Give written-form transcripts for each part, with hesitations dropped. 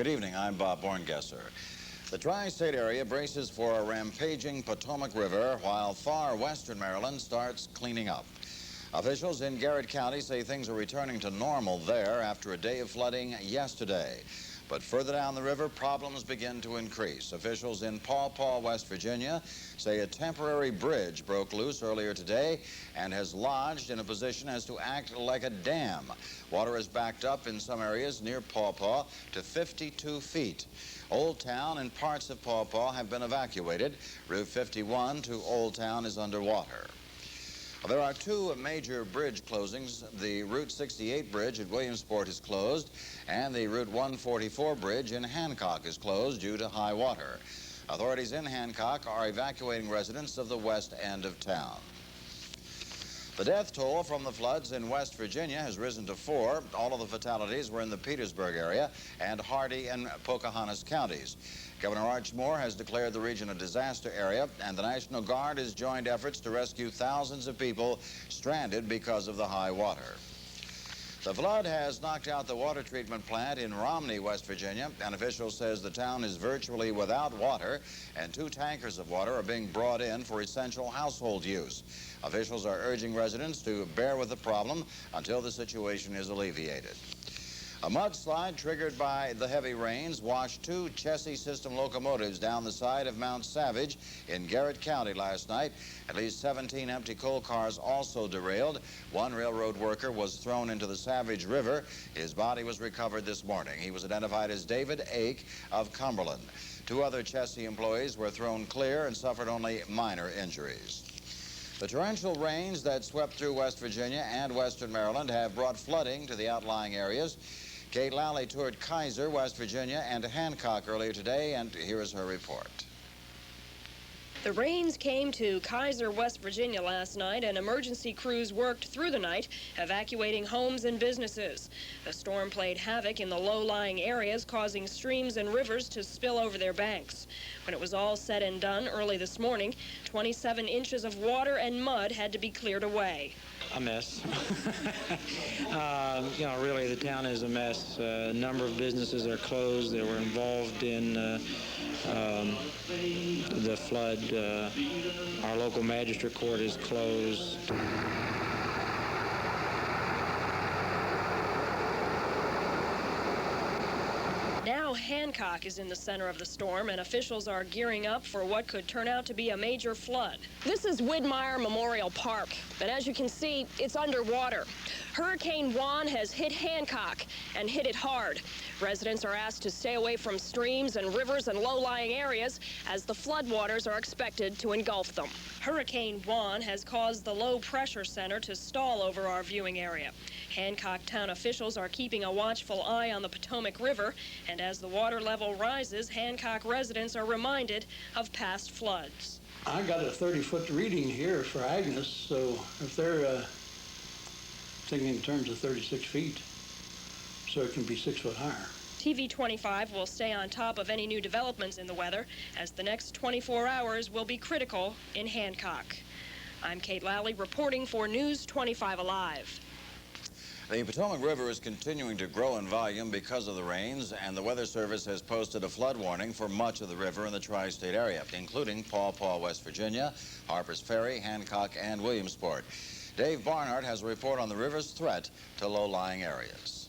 Good evening, I'm Bob Borngesser. The tri-state area braces for a rampaging Potomac River while far western Maryland starts cleaning up. Officials in Garrett County say things are returning to normal there after a day of flooding yesterday. But further down the river, problems begin to increase. Officials in Paw Paw, West Virginia, say a temporary bridge broke loose earlier today and has lodged in a position as to act like a dam. Water is backed up in some areas near Paw Paw to 52 feet. Old Town and parts of Paw Paw have been evacuated. Route 51 to Old Town is underwater. There are two major bridge closings. The Route 68 bridge at Williamsport is closed, and the Route 144 bridge in Hancock is closed due to high water. Authorities in Hancock are evacuating residents of the west end of town. The death toll from the floods in West Virginia has risen to 4. All of the fatalities were in the Petersburg area and Hardee and Pocahontas counties. Governor Arch Moore has declared the region a disaster area, and the National Guard has joined efforts to rescue thousands of people stranded because of the high water. The flood has knocked out the water treatment plant in Romney, West Virginia. An official says the town is virtually without water, and 2 tankers of water are being brought in for essential household use. Officials are urging residents to bear with the problem until the situation is alleviated. A mudslide triggered by the heavy rains washed 2 chassis system locomotives down the side of Mount Savage in Garrett County last night. At least 17 empty coal cars also derailed. 1 railroad worker was thrown into the Savage River. His body was recovered this morning. He was identified as David Ake of Cumberland. 2 other chassis employees were thrown clear and suffered only minor injuries. The torrential rains that swept through West Virginia and western Maryland have brought flooding to the outlying areas. Kate Lally toured Kaiser, West Virginia, and Hancock earlier today, and here is her report. The rains came to Kaiser, West Virginia last night, and emergency crews worked through the night, evacuating homes and businesses. The storm played havoc in the low-lying areas, causing streams and rivers to spill over their banks. When it was all said and done early this morning, 27 inches of water and mud had to be cleared away. A mess. Really the town is a mess. A number of businesses are closed. They were involved in the flood. Our local magistrate court is closed. Now Hancock is in the center of the storm, and officials are gearing up for what could turn out to be a major flood. This is Widmeyer Memorial Park, and as you can see, it's underwater. Hurricane Juan has hit Hancock and hit it hard. Residents are asked to stay away from streams and rivers and low-lying areas as the floodwaters are expected to engulf them. Hurricane Juan has caused the low-pressure center to stall over our viewing area. Hancock town officials are keeping a watchful eye on the Potomac River, and as the water level rises, Hancock residents are reminded of past floods. I got a 30-foot reading here for Agnes, so if they're thinking in terms of 36 feet, so it can be 6 foot higher. TV 25 will stay on top of any new developments in the weather, as the next 24 hours will be critical in Hancock. I'm Kate Lally reporting for News 25 Alive. The Potomac River is continuing to grow in volume because of the rains, and the Weather Service has posted a flood warning for much of the river in the tri-state area, including Paw Paw, West Virginia, Harpers Ferry, Hancock, and Williamsport. Dave Barnhart has a report on the river's threat to low-lying areas.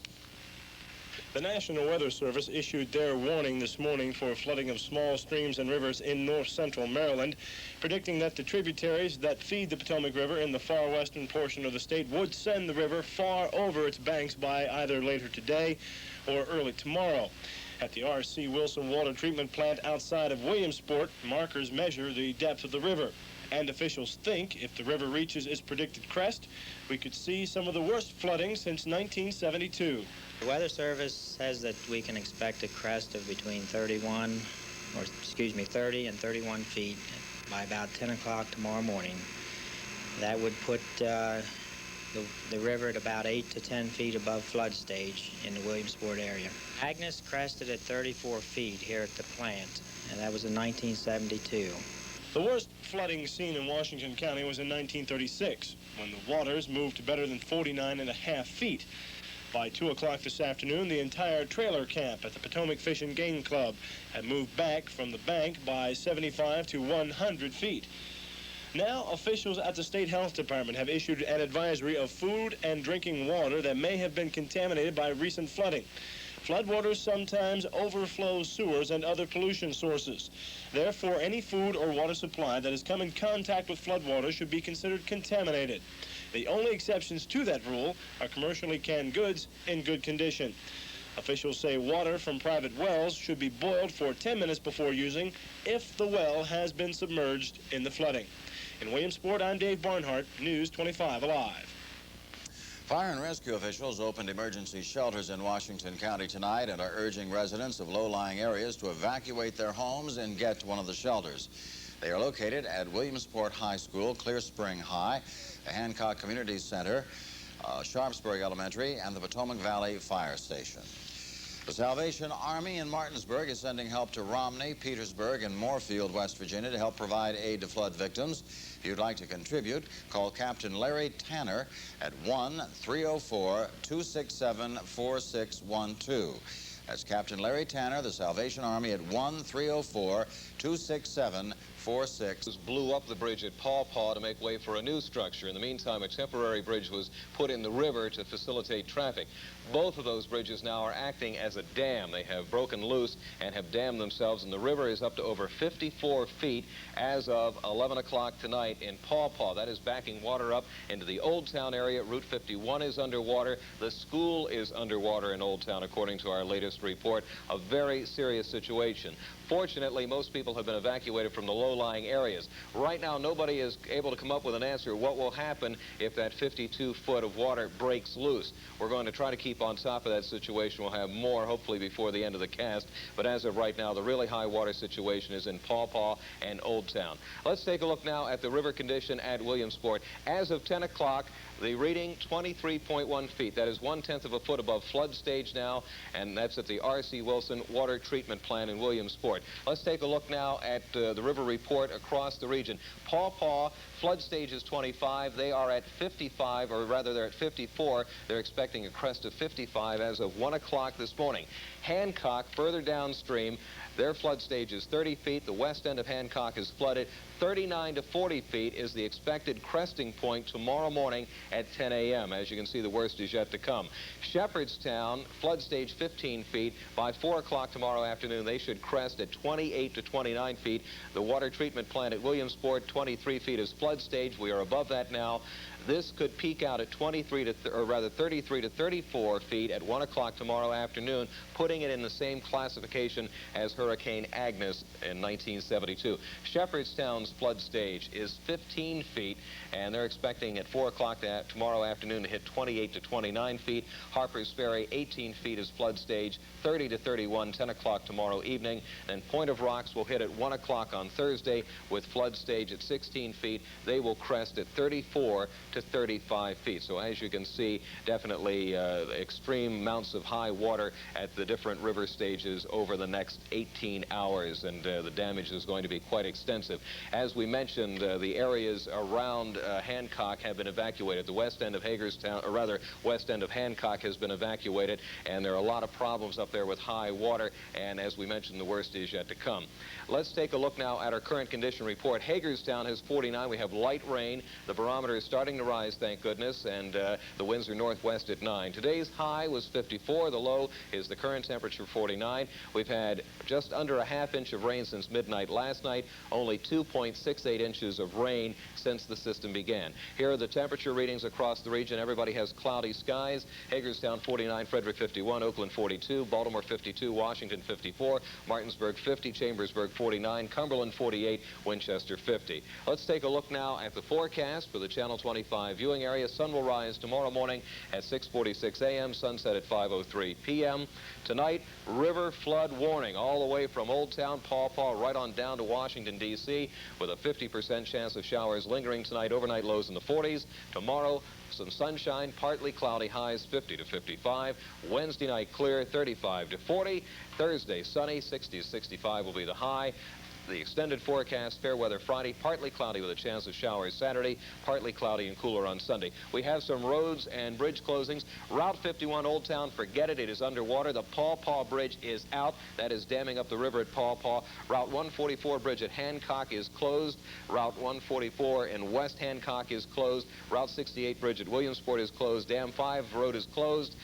The National Weather Service issued their warning this morning for flooding of small streams and rivers in north-central Maryland, predicting that the tributaries that feed the Potomac River in the far western portion of the state would send the river far over its banks by either later today or early tomorrow. At the R.C. Wilson Water Treatment Plant outside of Williamsport, markers measure the depth of the river. And officials think if the river reaches its predicted crest, we could see some of the worst flooding since 1972. The Weather Service says that we can expect a crest of between 30 and 31 feet by about 10 o'clock tomorrow morning. That would put the river at about 8 to 10 feet above flood stage in the Williamsport area. Agnes crested at 34 feet here at the plant, and that was in 1972. The worst flooding seen in Washington County was in 1936, when the waters moved to better than 49.5 feet. By 2 o'clock this afternoon, the entire trailer camp at the Potomac Fish and Game Club had moved back from the bank by 75 to 100 feet. Now, officials at the State Health Department have issued an advisory of food and drinking water that may have been contaminated by recent flooding. Floodwaters sometimes overflow sewers and other pollution sources. Therefore, any food or water supply that has come in contact with floodwater should be considered contaminated. The only exceptions to that rule are commercially canned goods in good condition. Officials say water from private wells should be boiled for 10 minutes before using if the well has been submerged in the flooding. In Williamsport, I'm Dave Barnhart, News 25 Alive. Fire and rescue officials opened emergency shelters in Washington County tonight and are urging residents of low-lying areas to evacuate their homes and get to one of the shelters. They are located at Williamsport High School, Clear Spring High, the Hancock Community Center, Sharpsburg Elementary, and the Potomac Valley Fire Station. The Salvation Army in Martinsburg is sending help to Romney, Petersburg, and Moorfield, West Virginia, to help provide aid to flood victims. If you'd like to contribute, call Captain Larry Tanner at 1-304-267-4612. That's Captain Larry Tanner, the Salvation Army, at 1-304-267-4612. Blew up the bridge at Paw Paw to make way for a new structure. In the meantime, a temporary bridge was put in the river to facilitate traffic. Both of those bridges now are acting as a dam. They have broken loose and have dammed themselves, and the river is up to over 54 feet as of 11 o'clock tonight in Paw Paw. That is backing water up into the Old Town area. Route 51 is underwater. The school is underwater in Old Town, according to our latest report. A very serious situation. Fortunately, most people have been evacuated from the low-lying areas. Right now, nobody is able to come up with an answer what will happen if that 52 foot of water breaks loose. We're going to try to keep on top of that situation. We'll have more, hopefully, before the end of the cast. But as of right now, the really high water situation is in Paw Paw and Old Town. Let's take a look now at the river condition at Williamsport. As of 10 o'clock, the reading 23.1 feet. That is 1/10 of a foot above flood stage now, and that's at the R.C. Wilson Water Treatment Plant in Williamsport. Let's take a look now at the river report across the region. Paw Paw, flood stage is 25. They are at 55, or rather they're at 54. They're expecting a crest of 55 as of 1 o'clock this morning. Hancock, further downstream, their flood stage is 30 feet. The west end of Hancock is flooded. 39 to 40 feet is the expected cresting point tomorrow morning at 10 a.m. As you can see, the worst is yet to come. Shepherdstown, flood stage 15 feet. By 4 o'clock tomorrow afternoon, they should crest at 28 to 29 feet. The water treatment plant at Williamsport, 23 feet is flood stage. We are above that now. This could peak out at 33 to 34 feet at 1 o'clock tomorrow afternoon, putting it in the same classification as Hurricane Agnes in 1972. Shepherdstown's flood stage is 15 feet, and they're expecting at 4 o'clock tomorrow afternoon to hit 28 to 29 feet. Harper's Ferry, 18 feet is flood stage, 30 to 31, 10 o'clock tomorrow evening. And Point of Rocks will hit at 1 o'clock on Thursday with flood stage at 16 feet. They will crest at 34 to 35 feet. So as you can see, definitely extreme amounts of high water at the different river stages over the next 18 hours, and the damage is going to be quite extensive. As we mentioned, the areas around Hancock have been evacuated. The west end of Hagerstown, or rather west end of Hancock, has been evacuated, and there are a lot of problems up there with high water, and as we mentioned, the worst is yet to come. Let's take a look now at our current condition report. Hagerstown has 49. We have light rain. The barometer is starting to rise, thank goodness, and the winds are northwest at 9. Today's high was 54. The low is the current temperature, 49. We've had just under a half inch of rain since midnight last night, only 2.68 inches of rain since the system began. Here are the temperature readings across the region. Everybody has cloudy skies. Hagerstown 49, Frederick 51, Oakland 42, Baltimore 52, Washington 54, Martinsburg 50, Chambersburg 49, Cumberland 48, Winchester 50. Let's take a look now at the forecast for the Channel 25 viewing area. Sun will rise tomorrow morning at 6:46 a.m., sunset at 5:03 p.m. Tonight, river flood warning all the way from Old Town, Paw Paw, right on down to Washington, D.C., with a 50% chance of showers lingering tonight, overnight lows in the 40s. Tomorrow, some sunshine, partly cloudy, highs 50 to 55. Wednesday night clear, 35 to 40. Thursday, sunny, 60 to 65 will be the high. The extended forecast, fair weather Friday, partly cloudy with a chance of showers Saturday, partly cloudy and cooler on Sunday. We have some roads and bridge closings. Route 51 Old Town, forget it. It is underwater. The Paw Paw Bridge is out. That is damming up the river at Paw Paw. Route 144 Bridge at Hancock is closed. Route 144 in West Hancock is closed. Route 68 Bridge at Williamsport is closed. Dam 5 Road is closed.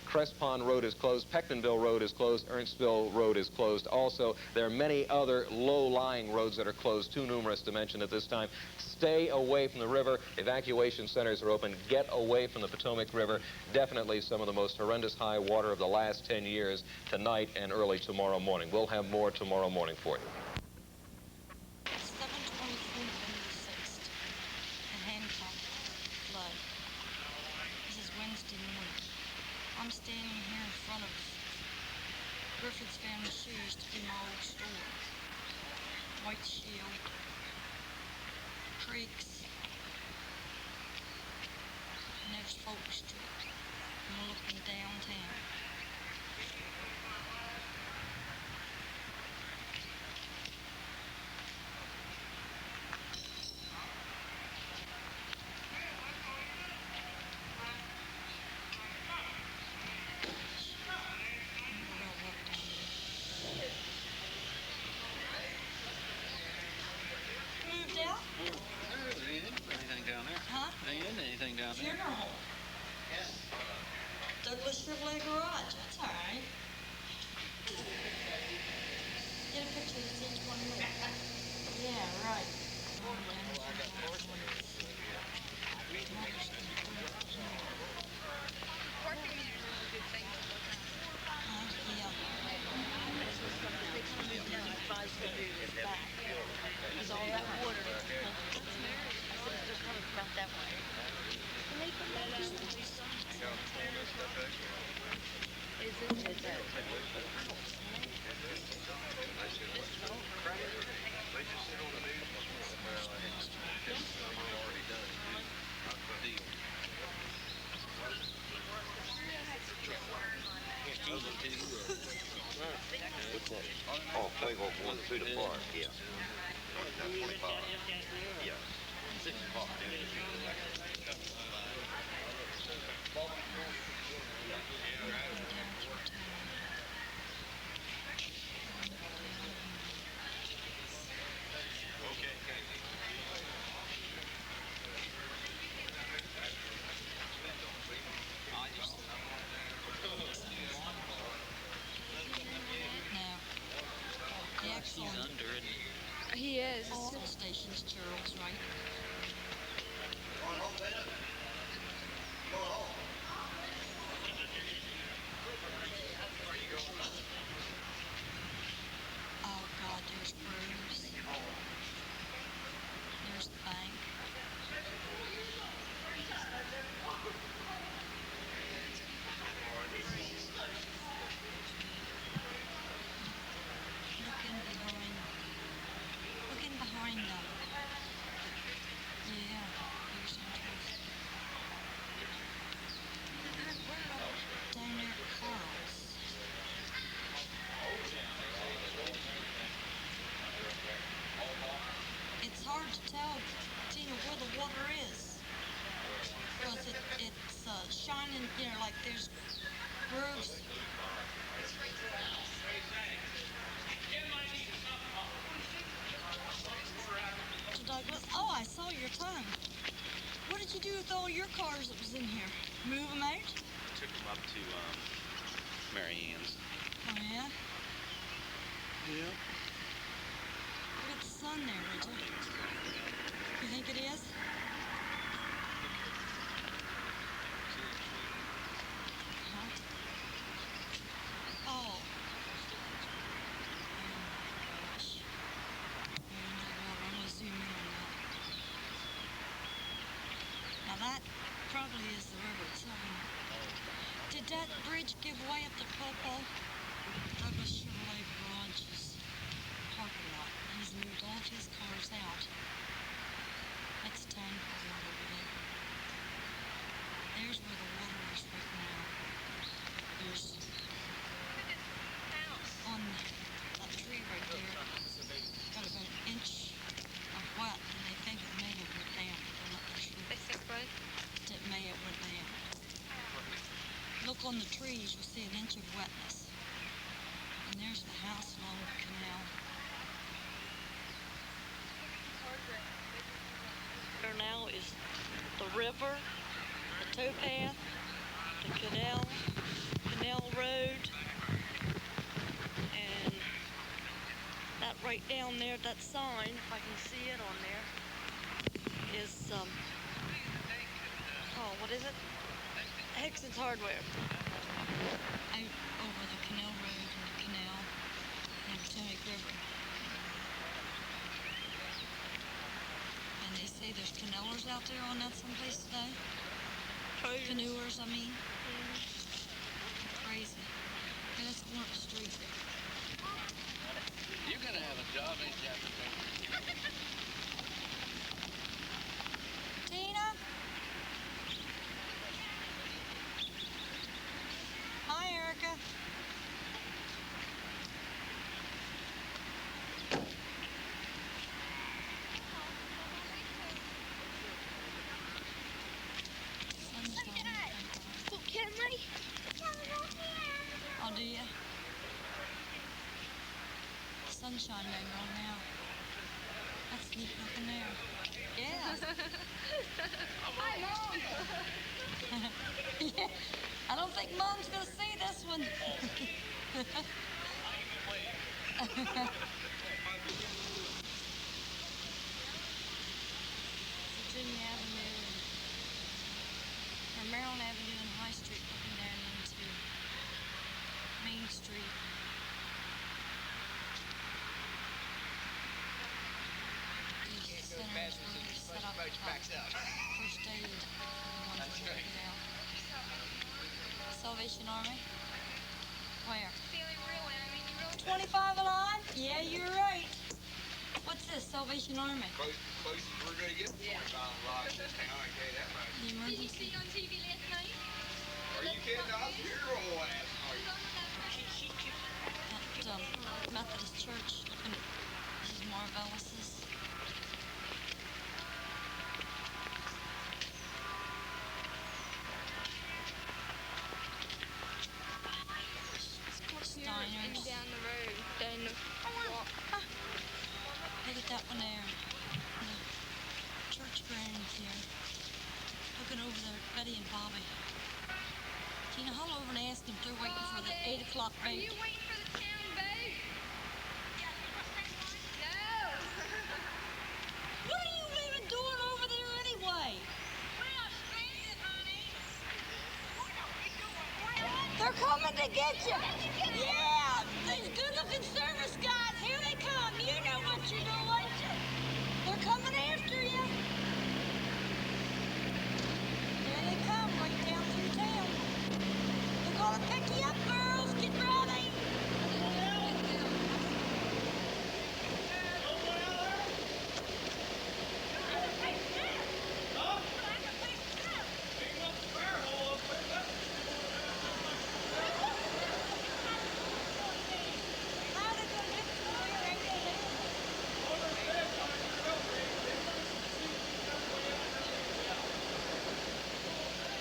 Crest Pond Road is closed. Peckmanville Road is closed. Ernstville Road is closed. Also, there are many other low-lying roads that are closed, too numerous to mention at this time. Stay away from the river. Evacuation centers are open. Get away from the Potomac River. Definitely some of the most horrendous high water of the last 10 years tonight and early tomorrow morning. We'll have more tomorrow morning for you. 7:23 November the 6th. In Hancock, flood. This is Wednesday morning. I'm standing here in front of Griffith's Family Shoes to be my old store. White Shield, Creeks, and there's Folk Street. And we're looking downtown. Moved out? Anything down there? Huh? Ain't in anything down there. Funeral home. Douglas Chevrolet Garage. That's all right. Get a picture of each one of them. Yeah, right. Is all that water that's pumped? They're coming about that way. Can they come back this way? Isn't it that? Oh, play go one through the park, yeah. 25. Yeah. 6 o'clock. He's under it. He is. All the stations, Charles, right? Oh, God, there's Bruce. There's the bank. Looking behind them. Yeah, there's entrance. Down there at Carl's. It's hard to tell, Tina, where the water is. Because it's shining, you know, like there's grooves. Douglas, oh, I saw your tongue. What did you do with all your cars that was in here? Move them out? Took them up to Mary Ann's. Oh, yeah? Yeah. Look at the sun there, Richard. You think it is? Huh? Oh. Gosh. I'm gonna zoom in on that. Now that probably is the river itself. Did that bridge give way at the Popo? Douglas Chevrolet Garage's parking lot. He's moved all of his cars out. That's town over there. There's where the water is right now. There's on that tree right there. Got about on the trees, you'll see an inch of wetness. And there's the house along the canal. There now is the river, the towpath, the canal road, and that right down there, that sign, if I can see it on there, is, what is it? Hickson's Hardware. Out over the canal road and the canal and the Potomac River. And they say there's canoers out there on that someplace today. Canoers, I mean. Crazy. Yeah, let's go up the street. You're gonna have a job, ain't you, after Tina? Hi, Erica. Oh, do you? Sunshine later on now. That's neat looking there. Yeah. Hi, Mom. Yeah. I don't think Mom's gonna see this one. Virginia Avenue or Maryland Avenue and High Street looking down into Main Street. These centers where we set up first aid for the ones that are out. Salvation Army? Where? 25 alive? Yeah, you're right. What's this, Salvation Army? Closest we're gonna get 25 alive in this town, I tell you that much. The emergency. Are you kidding? I'm your old ass. At Methodist Church, looking at Mrs. Marvellous's. Steiner's. Down the road, down the block. Look at that one there. The church grounds here. Looking over there at Betty and Bobby. Tina, haul over and ask them if they're waiting for the 8 o'clock boat. Are you waiting for the town boat? No. What are you even doing over there anyway? They're coming to get you. Yeah, these good-looking service guys. Here they come. You know what you're doing. They're coming after you. Here they come, right down through town. They're gonna pick you up, girls. Get ready.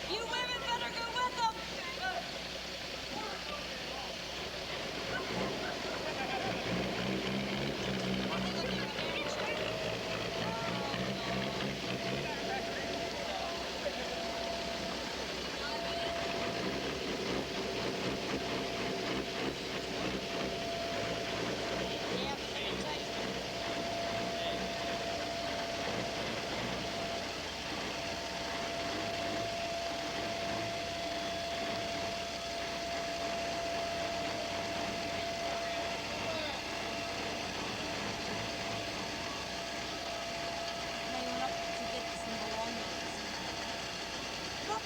You women better go with them.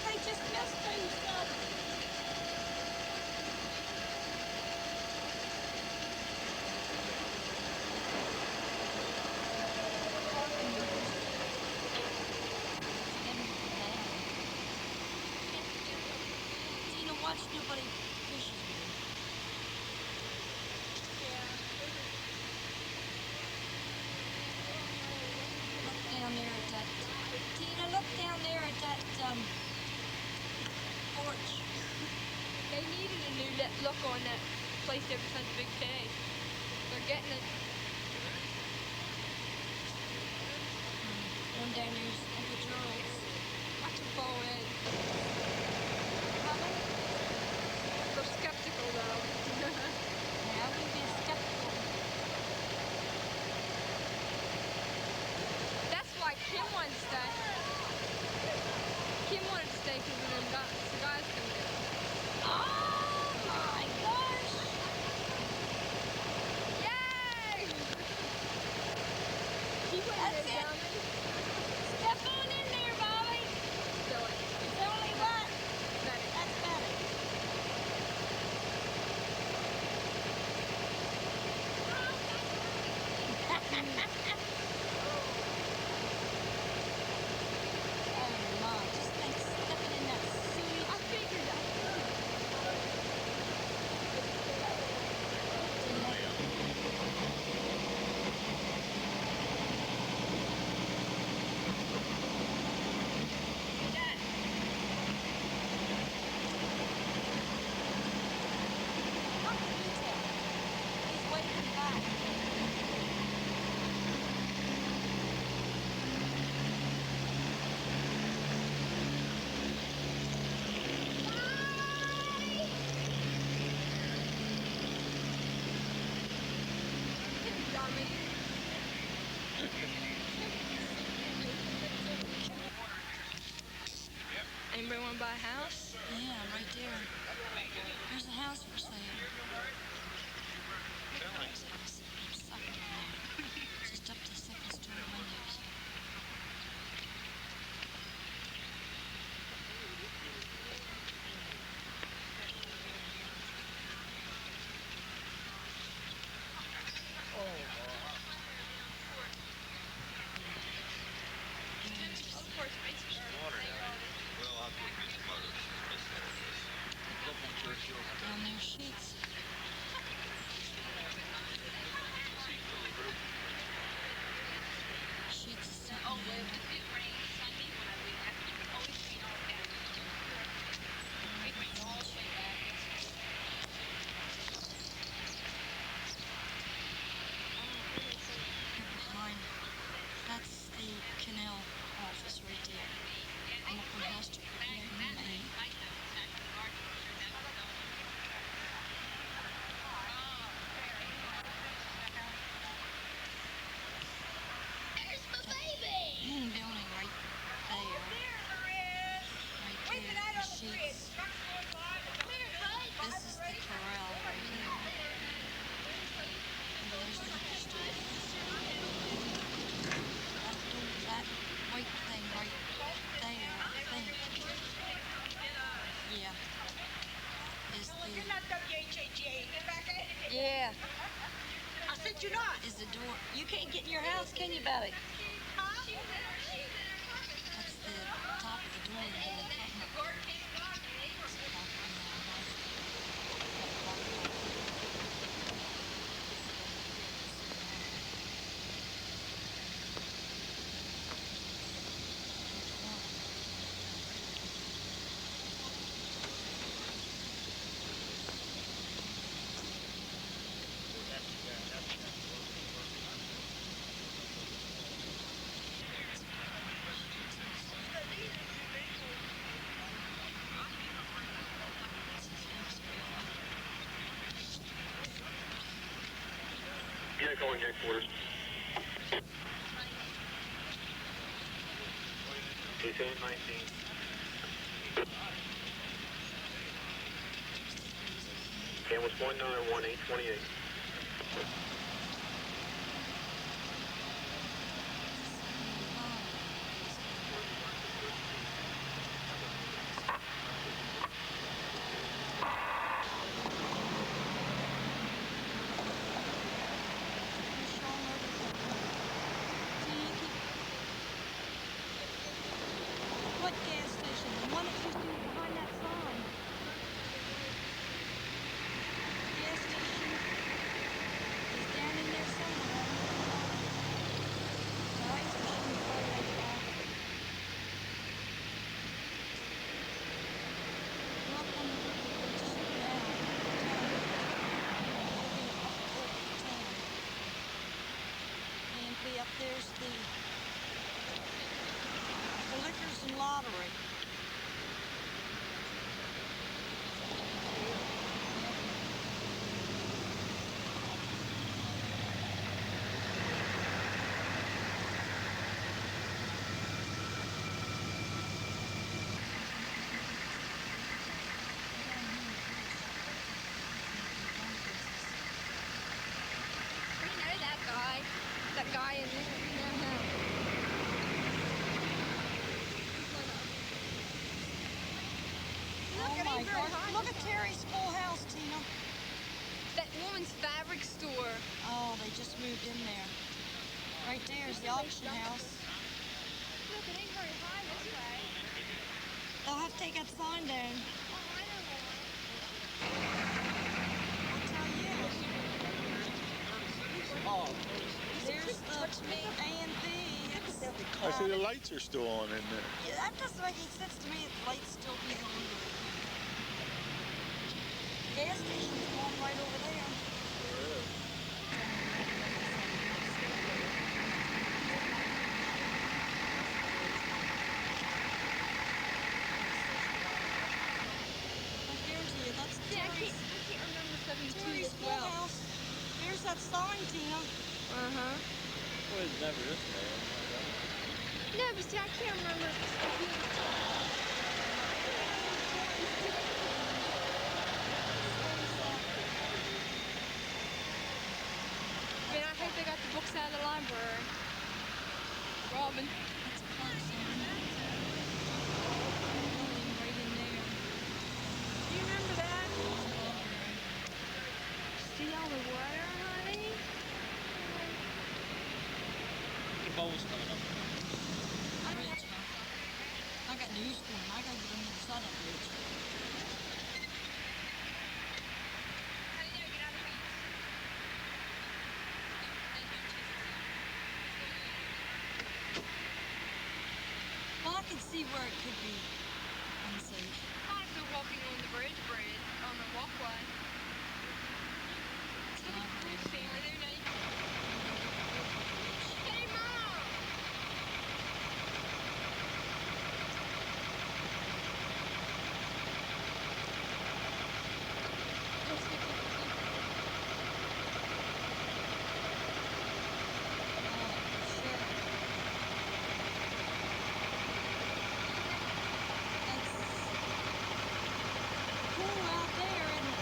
They just missed things up. Tina, watch nobody fishes with you. Look down there at that. Tina, look down there at that porch. place ever since Big K. They're getting it. One down there's Uncle Charles. Watch them fall in. Mama? They're skeptical though. Yeah, I wouldn't be skeptical. That's why Kim wanted to stay. Kim wanted to stay because of them guys coming in. Oh my gosh! Yay! He went That's in it. down there. Step on in there, Bobby. Billy. It's only what? Betty. That's better. Oh, Mom, just think stepping in that sweet. I figured that. He's waving back. Dummy. Anybody want to buy a house? Yeah, right there. There's a house for sale. Sucker in there. Just up to second story windows. Well, I'll go get some others. Down there, sheets. Sheets is sitting there. Here behind, that's the canal office right there. I'm up on Hester Creek, Maine. There's my baby! Building right there. Right there, the sheets. This is the corral right here. And there's the liquor store. That white thing right there, I think. Yeah. Is the... You're not WHAGA, Rebecca. Yeah. I said you're not. Is the door... You can't get in your house, can you, Betty? Huh? That's the top of the door there. Yeah, calling headquarters. 21019. Cameras 191828. What gas station? The one that's just behind that sign. Gas station is down in there somewhere. The ice machine's probably like that. We're up on the ridge now. memory. We know that guy. That guy in there. Oh my gosh. Look at Terry's full house, Tina. That woman's fabric store. Oh, they just moved in there. Right there's the auction house. Look, it ain't very high this way. They'll have to take that sign down. Oh, I don't want it. I'll tell you. There's the A&P. I see the lights are still on in there. Yeah, that doesn't make any sense to me if the lights still be on. Gas station's going right over there. I guarantee you, that's See, I Terry's can't remember 72 Terry's as full well. house. There's that sign, Tina. Uh-huh. Well, it's never this bad. No, but see, I can't remember. I mean, I hope they got the books out of the library. Robin. That's a close sign. Right in there. Do you remember that? See all the water, honey? The bowl's coming up. I got news for him. I gotta get on the other side of that bridge. Well, I can see where it could be unsafe. Not if they're walking on the bridge, on the walkway. It's gonna be cool seeing her there, Nate. Hey, Mom! Cool out there, isn't it?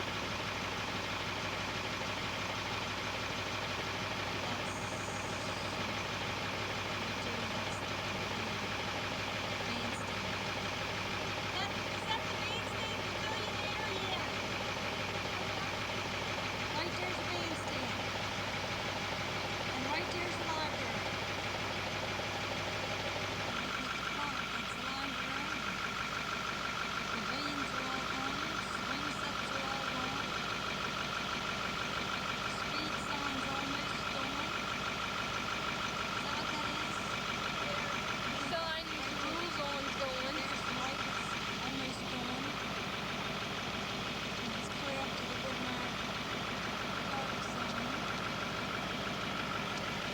Right there's the bandstand. And right there's the library. That's the library. Pavilions are all gone. Swing sets are all gone. Speed sign's almost gone. Is that what that is? Sign, rules on going. There's the light that's almost gone. And it's clear up to the Woodmire Park sign.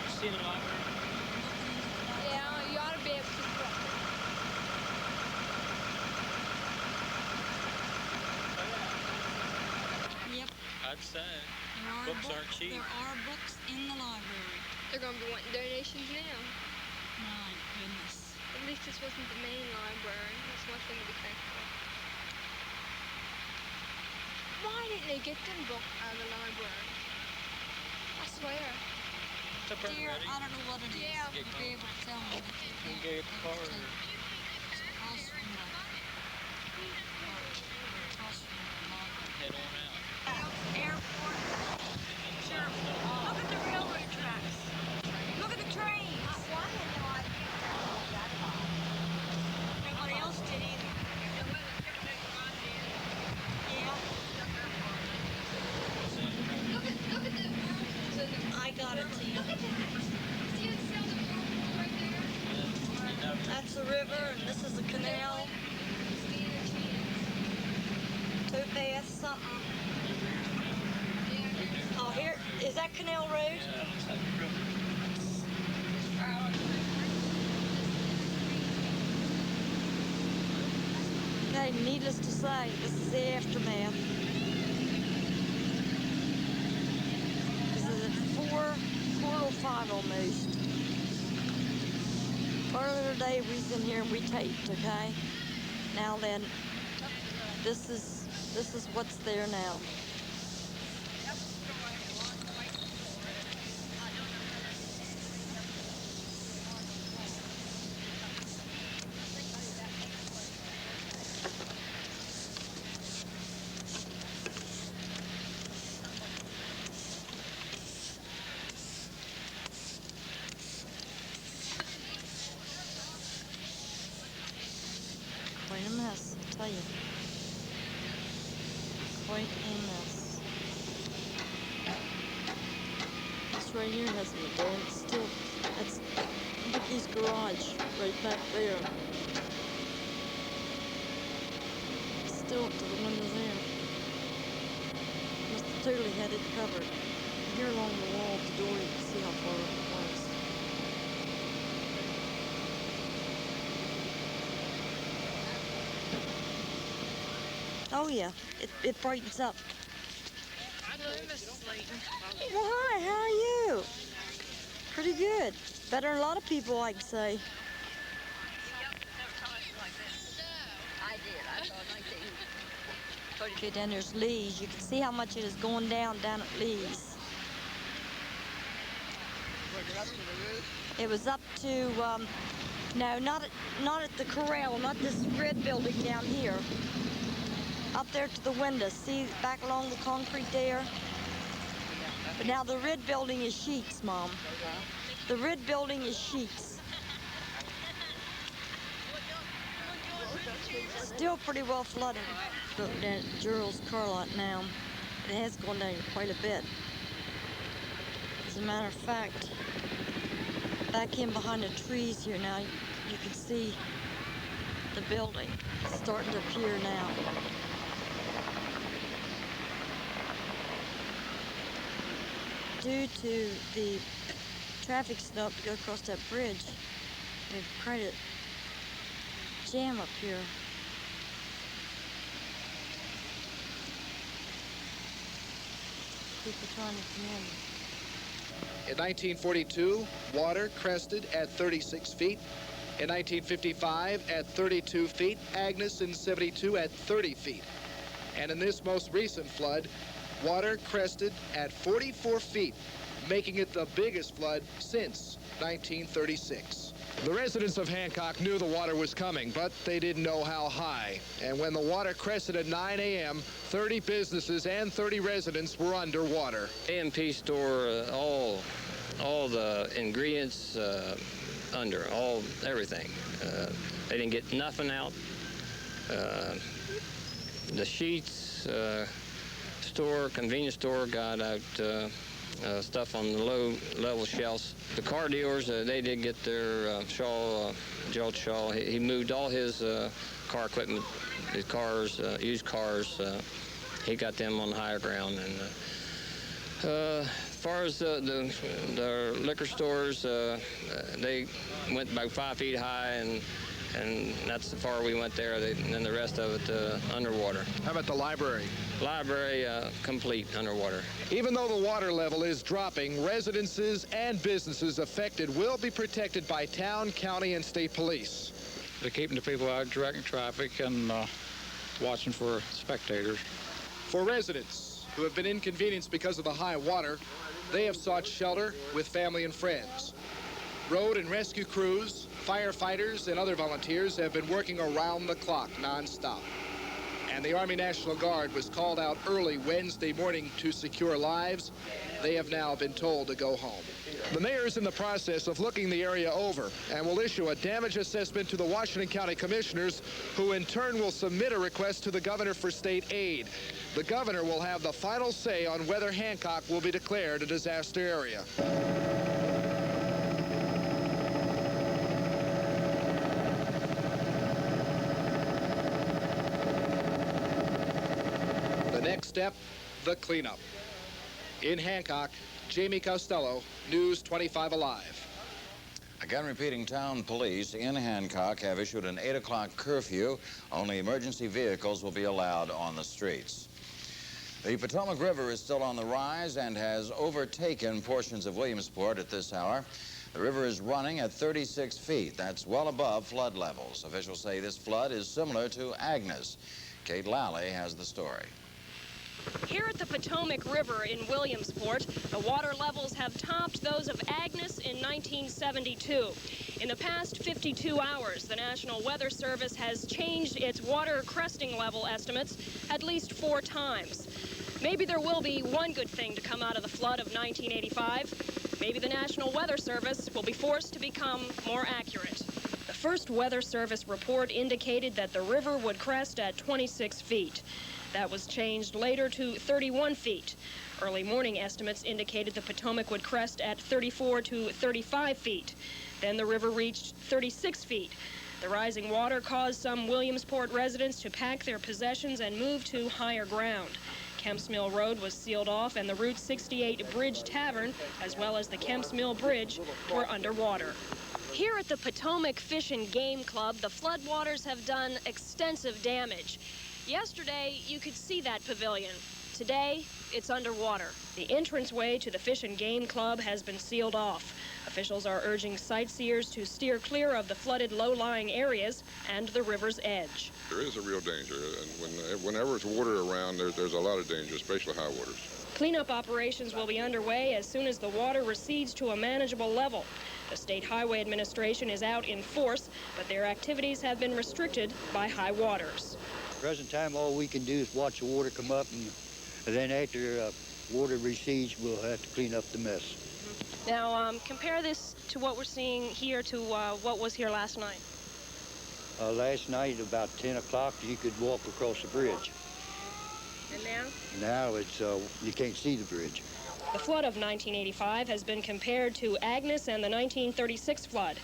See the library? Yeah, you ought to be able to cross. Yep. I'd say. There are Books aren't cheap. There are books in the library. They're going to be wanting donations now. My goodness. At least this wasn't the main library. That's one thing to be thankful for. Why didn't they get them books out of the library? I swear. It's up there Dear, ready. I don't know what it is. Yeah. You'd be able to tell me. You get your card. It's across from the across from the library. Head on out. Airport. Sure. Look at the railroad tracks. Look at the trains. Well, I had no idea. Nobody else did either. Yeah. Look at the whirlpools in the I got it, Tina. Look at that. See the whirlpools right there? That's the river, and this is the canal. Topaz something. Oh, here is that Canal Road? Okay, needless to say, this is the aftermath. This is at 4:05 almost. Earlier today we was in here and we taped, okay? Now then, this is what's there now. Quite a mess, I'll tell you. Quite a mess. This right here hasn't been done. It's still, that's Vicky's garage right back there. Still up to the window there. Must have totally had it covered. Here along the wall of the door, you can see how far up it was. Oh yeah, it brightens up. Hello, Mrs. Layton. Well, hi, how are you? Pretty good. Better than a lot of people, I'd say. I did. I saw 19. Okay, then there's Lee's. You can see how much it is going down at Lee's. It was up to, no, not at the corral, not this red building down here. Up there to the window. See back along the concrete there? But now the red building is sheets, Mom. The red building is sheets. Still pretty well flooded. Look down at Gerald's car lot now. It has gone down quite a bit. As a matter of fact, back in behind the trees here now, you can see the building starting to appear now. Due to the traffic stop to go across that bridge, they've quite a jam up here. People trying to come in. In 1942, water crested at 36 feet. In 1955, at 32 feet. Agnes in 72 at 30 feet. And in this most recent flood, water crested at 44 feet, making it the biggest flood since 1936. The residents of Hancock knew the water was coming, but they didn't know how high. And when the water crested at 9 a.m., 30 businesses and 30 residents were underwater. A&P store all the ingredients under, everything. They didn't get nothing out. The sheets, convenience store got out stuff on the low-level shelves. The car dealers, they did get their Gerald Shaw, he moved all his car equipment, his cars, used cars, he got them on higher ground. And as far as the liquor stores, they went about 5 feet high, and that's the far we went there. And then the rest of it underwater. How about the library? Library, complete underwater. Even though the water level is dropping, residences and businesses affected will be protected by town, county, and state police. They're keeping the people out, directing traffic, and watching for spectators. For residents who have been inconvenienced because of the high water, they have sought shelter with family and friends. Road and rescue crews, firefighters, and other volunteers have been working around the clock nonstop. And the Army National Guard was called out early Wednesday morning to secure lives. They have now been told to go home. The mayor is in the process of looking the area over and will issue a damage assessment to the Washington County Commissioners, who in turn will submit a request to the governor for state aid. The governor will have the final say on whether Hancock will be declared a disaster area. Next step, the cleanup. In Hancock, Jamie Costello, News 25 Alive. Again, repeating, town police in Hancock have issued an 8 o'clock curfew. Only emergency vehicles will be allowed on the streets. The Potomac River is still on the rise and has overtaken portions of Williamsport at this hour. The river is running at 36 feet. That's well above flood levels. Officials say this flood is similar to Agnes. Kate Lally has the story. Here at the Potomac River in Williamsport, the water levels have topped those of Agnes in 1972. In the past 52 hours, the National Weather Service has changed its water cresting level estimates at least 4 times. Maybe there will be one good thing to come out of the flood of 1985. Maybe the National Weather Service will be forced to become more accurate. The first Weather Service report indicated that the river would crest at 26 feet. That was changed later to 31 feet. Early morning estimates indicated the Potomac would crest at 34 to 35 feet. Then the river reached 36 feet. The rising water caused some Williamsport residents to pack their possessions and move to higher ground. Kemp's Mill Road was sealed off, and the Route 68 Bridge Tavern, as well as the Kemp's Mill Bridge, were underwater. Here at the Potomac Fish and Game Club, the floodwaters have done extensive damage. Yesterday, you could see that pavilion. Today, it's underwater. The entranceway to the Fish and Game Club has been sealed off. Officials are urging sightseers to steer clear of the flooded low-lying areas and the river's edge. There is a real danger, and whenever there's water around, there's a lot of danger, especially high waters. Cleanup operations will be underway as soon as the water recedes to a manageable level. The State Highway Administration is out in force, but their activities have been restricted by high waters. Present time, all we can do is watch the water come up, and then after water recedes, we'll have to clean up the mess. Now, compare this to what we're seeing here to what was here last night. Last night, about 10 o'clock, you could walk across the bridge. And now? Now it's you can't see the bridge. The flood of 1985 has been compared to Agnes and the 1936 flood.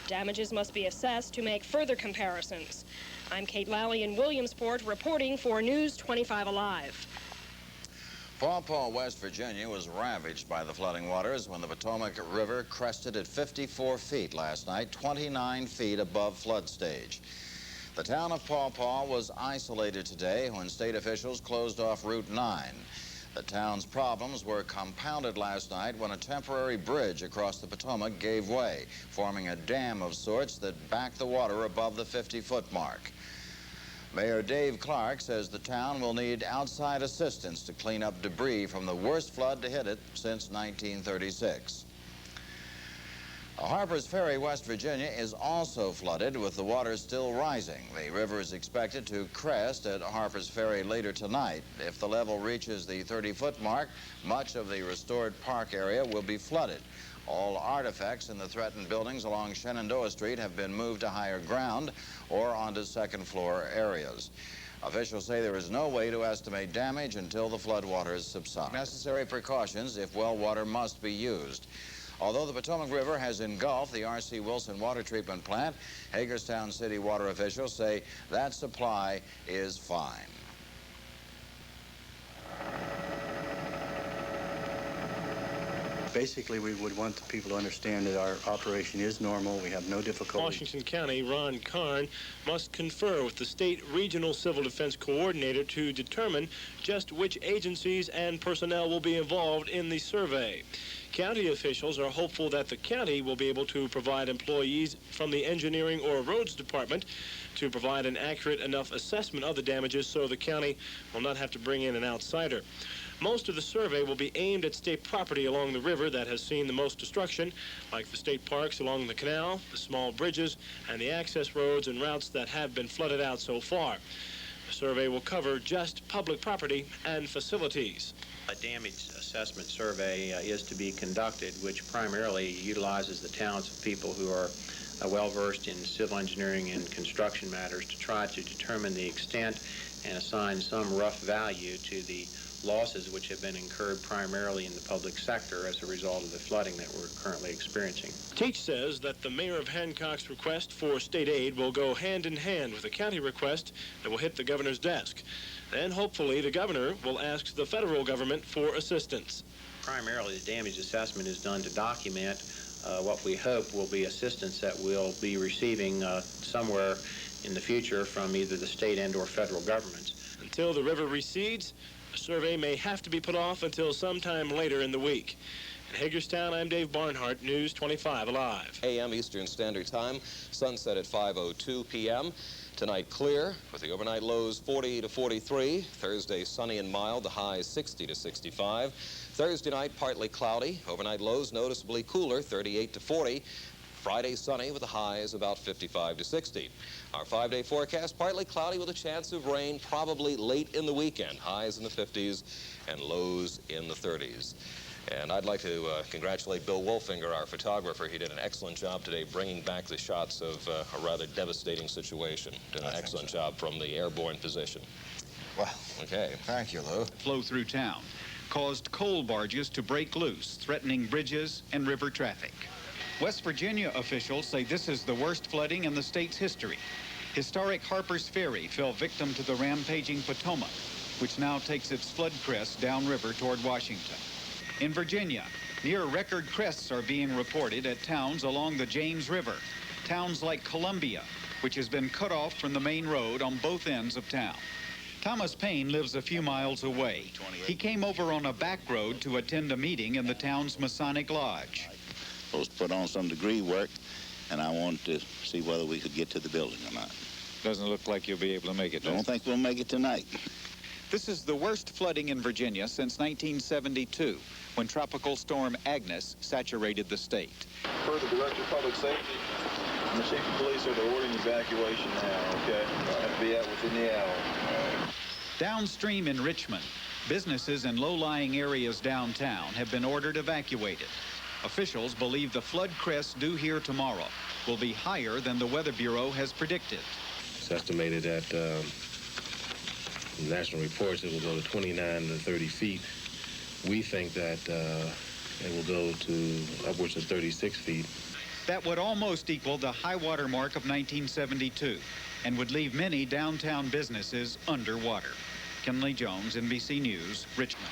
Damages must be assessed to make further comparisons. I'm Kate Lally in Williamsport, reporting for News 25 Alive. Paw Paw, West Virginia was ravaged by the flooding waters when the Potomac River crested at 54 feet last night, 29 feet above flood stage. The town of Paw Paw was isolated today when state officials closed off Route 9. The town's problems were compounded last night when a temporary bridge across the Potomac gave way, forming a dam of sorts that backed the water above the 50-foot mark. Mayor Dave Clark says the town will need outside assistance to clean up debris from the worst flood to hit it since 1936. Harper's Ferry, West Virginia, is also flooded with the water still rising. The river is expected to crest at Harper's Ferry later tonight. If the level reaches the 30-foot mark, much of the restored park area will be flooded. All artifacts in the threatened buildings along Shenandoah Street have been moved to higher ground or onto second-floor areas. Officials say there is no way to estimate damage until the floodwaters subside. Necessary precautions if well water must be used. Although the Potomac River has engulfed the R.C. Wilson water treatment plant, Hagerstown City water officials say that supply is fine. Basically, we would want the people to understand that our operation is normal. We have no difficulty. Washington County, Ron Karn, must confer with the state regional civil defense coordinator to determine just which agencies and personnel will be involved in the survey. County officials are hopeful that the county will be able to provide employees from the engineering or roads department to provide an accurate enough assessment of the damages so the county will not have to bring in an outsider. Most of the survey will be aimed at state property along the river that has seen the most destruction, like the state parks along the canal, the small bridges, and the access roads and routes that have been flooded out so far. The survey will cover just public property and facilities. A damage assessment survey is to be conducted, which primarily utilizes the talents of people who are well-versed in civil engineering and construction matters to try to determine the extent and assign some rough value to the losses which have been incurred primarily in the public sector as a result of the flooding that we're currently experiencing. Teach says that the mayor of Hancock's request for state aid will go hand in hand with a county request that will hit the governor's desk. Then hopefully the governor will ask the federal government for assistance. Primarily the damage assessment is done to document what we hope will be assistance that we'll be receiving somewhere in the future from either the state and or federal governments. Until the river recedes, a survey may have to be put off until sometime later in the week. In Hagerstown, I'm Dave Barnhart, News 25 Alive. a.m. Eastern Standard Time, sunset at 5:02 p.m. Tonight clear with the overnight lows 40 to 43. Thursday sunny and mild, the highs 60 to 65. Thursday night partly cloudy, overnight lows noticeably cooler 38 to 40. Friday sunny with the highs about 55 to 60. Our 5-day forecast partly cloudy with a chance of rain probably late in the weekend. Highs in the 50s and lows in the 30s. And I'd like to congratulate Bill Wolfinger, our photographer. He did an excellent job today bringing back the shots of a rather devastating situation. Did an excellent job from the airborne position. Well, okay. Thank you, Lou. Flow through town caused coal barges to break loose, threatening bridges and river traffic. West Virginia officials say this is the worst flooding in the state's history. Historic Harper's Ferry fell victim to the rampaging Potomac, which now takes its flood crest downriver toward Washington. In Virginia, near record crests are being reported at towns along the James River. Towns like Columbia, which has been cut off from the main road on both ends of town. Thomas Payne lives a few miles away. He came over on a back road to attend a meeting in the town's Masonic Lodge. Supposed to put on some degree work, and I wanted to see whether we could get to the building or not. Doesn't look like you'll be able to make it. Don't think we'll make it tonight. This is the worst flooding in Virginia since 1972, when Tropical Storm Agnes saturated the state. Per the Director of Public Safety and the Chief of Police are ordering evacuation now, okay? Have to be out within the hour. Downstream in Richmond, businesses in low-lying areas downtown have been ordered evacuated. Officials believe the flood crest due here tomorrow will be higher than the Weather Bureau has predicted. It's estimated that national reports it will go to 29 to 30 feet. We think that it will go to upwards of 36 feet. That would almost equal the high water mark of 1972 and would leave many downtown businesses underwater. Kinley Jones, NBC News, Richmond.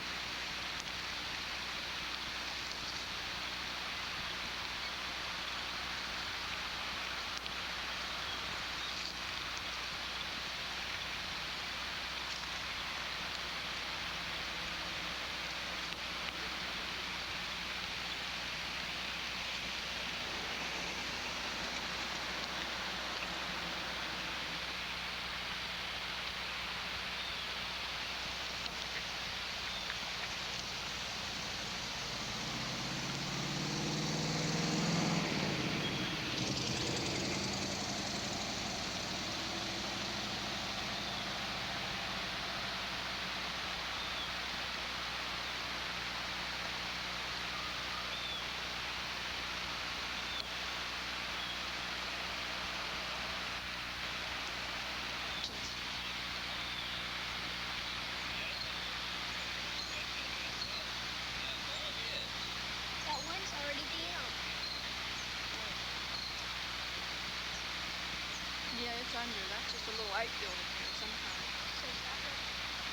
Yeah, it's under. That's just a little light building here sometime.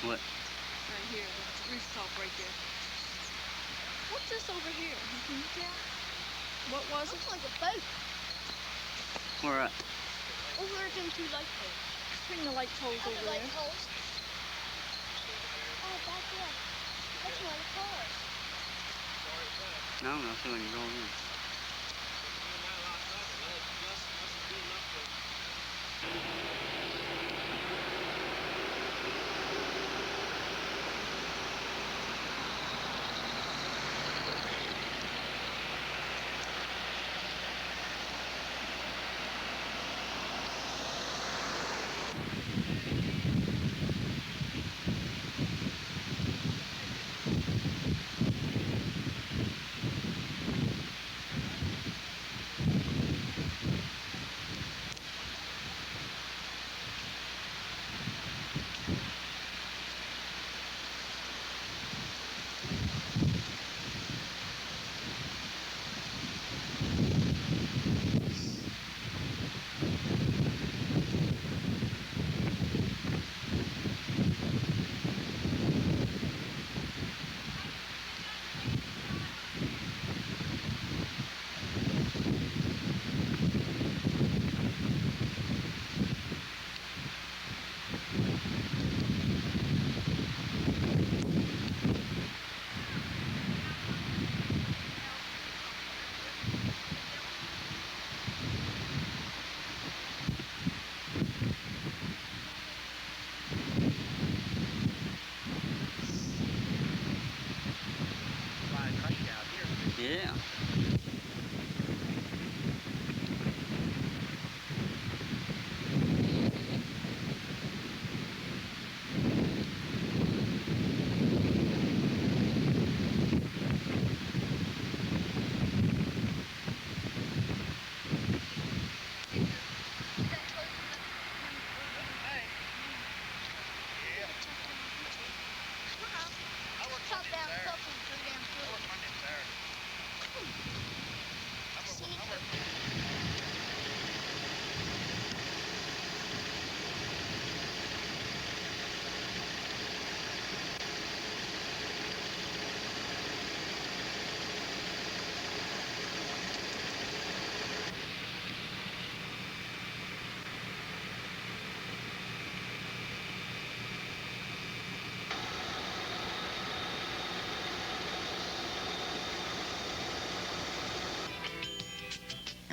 What? Right here, the rooftop right there. What's this over here? Can you tell? What was it? Looks like a boat. Where at? Over there, them two light poles. Bring the light poles over light there. poles. Oh, back there. That's one of the cars. I don't know. Somebody can go in.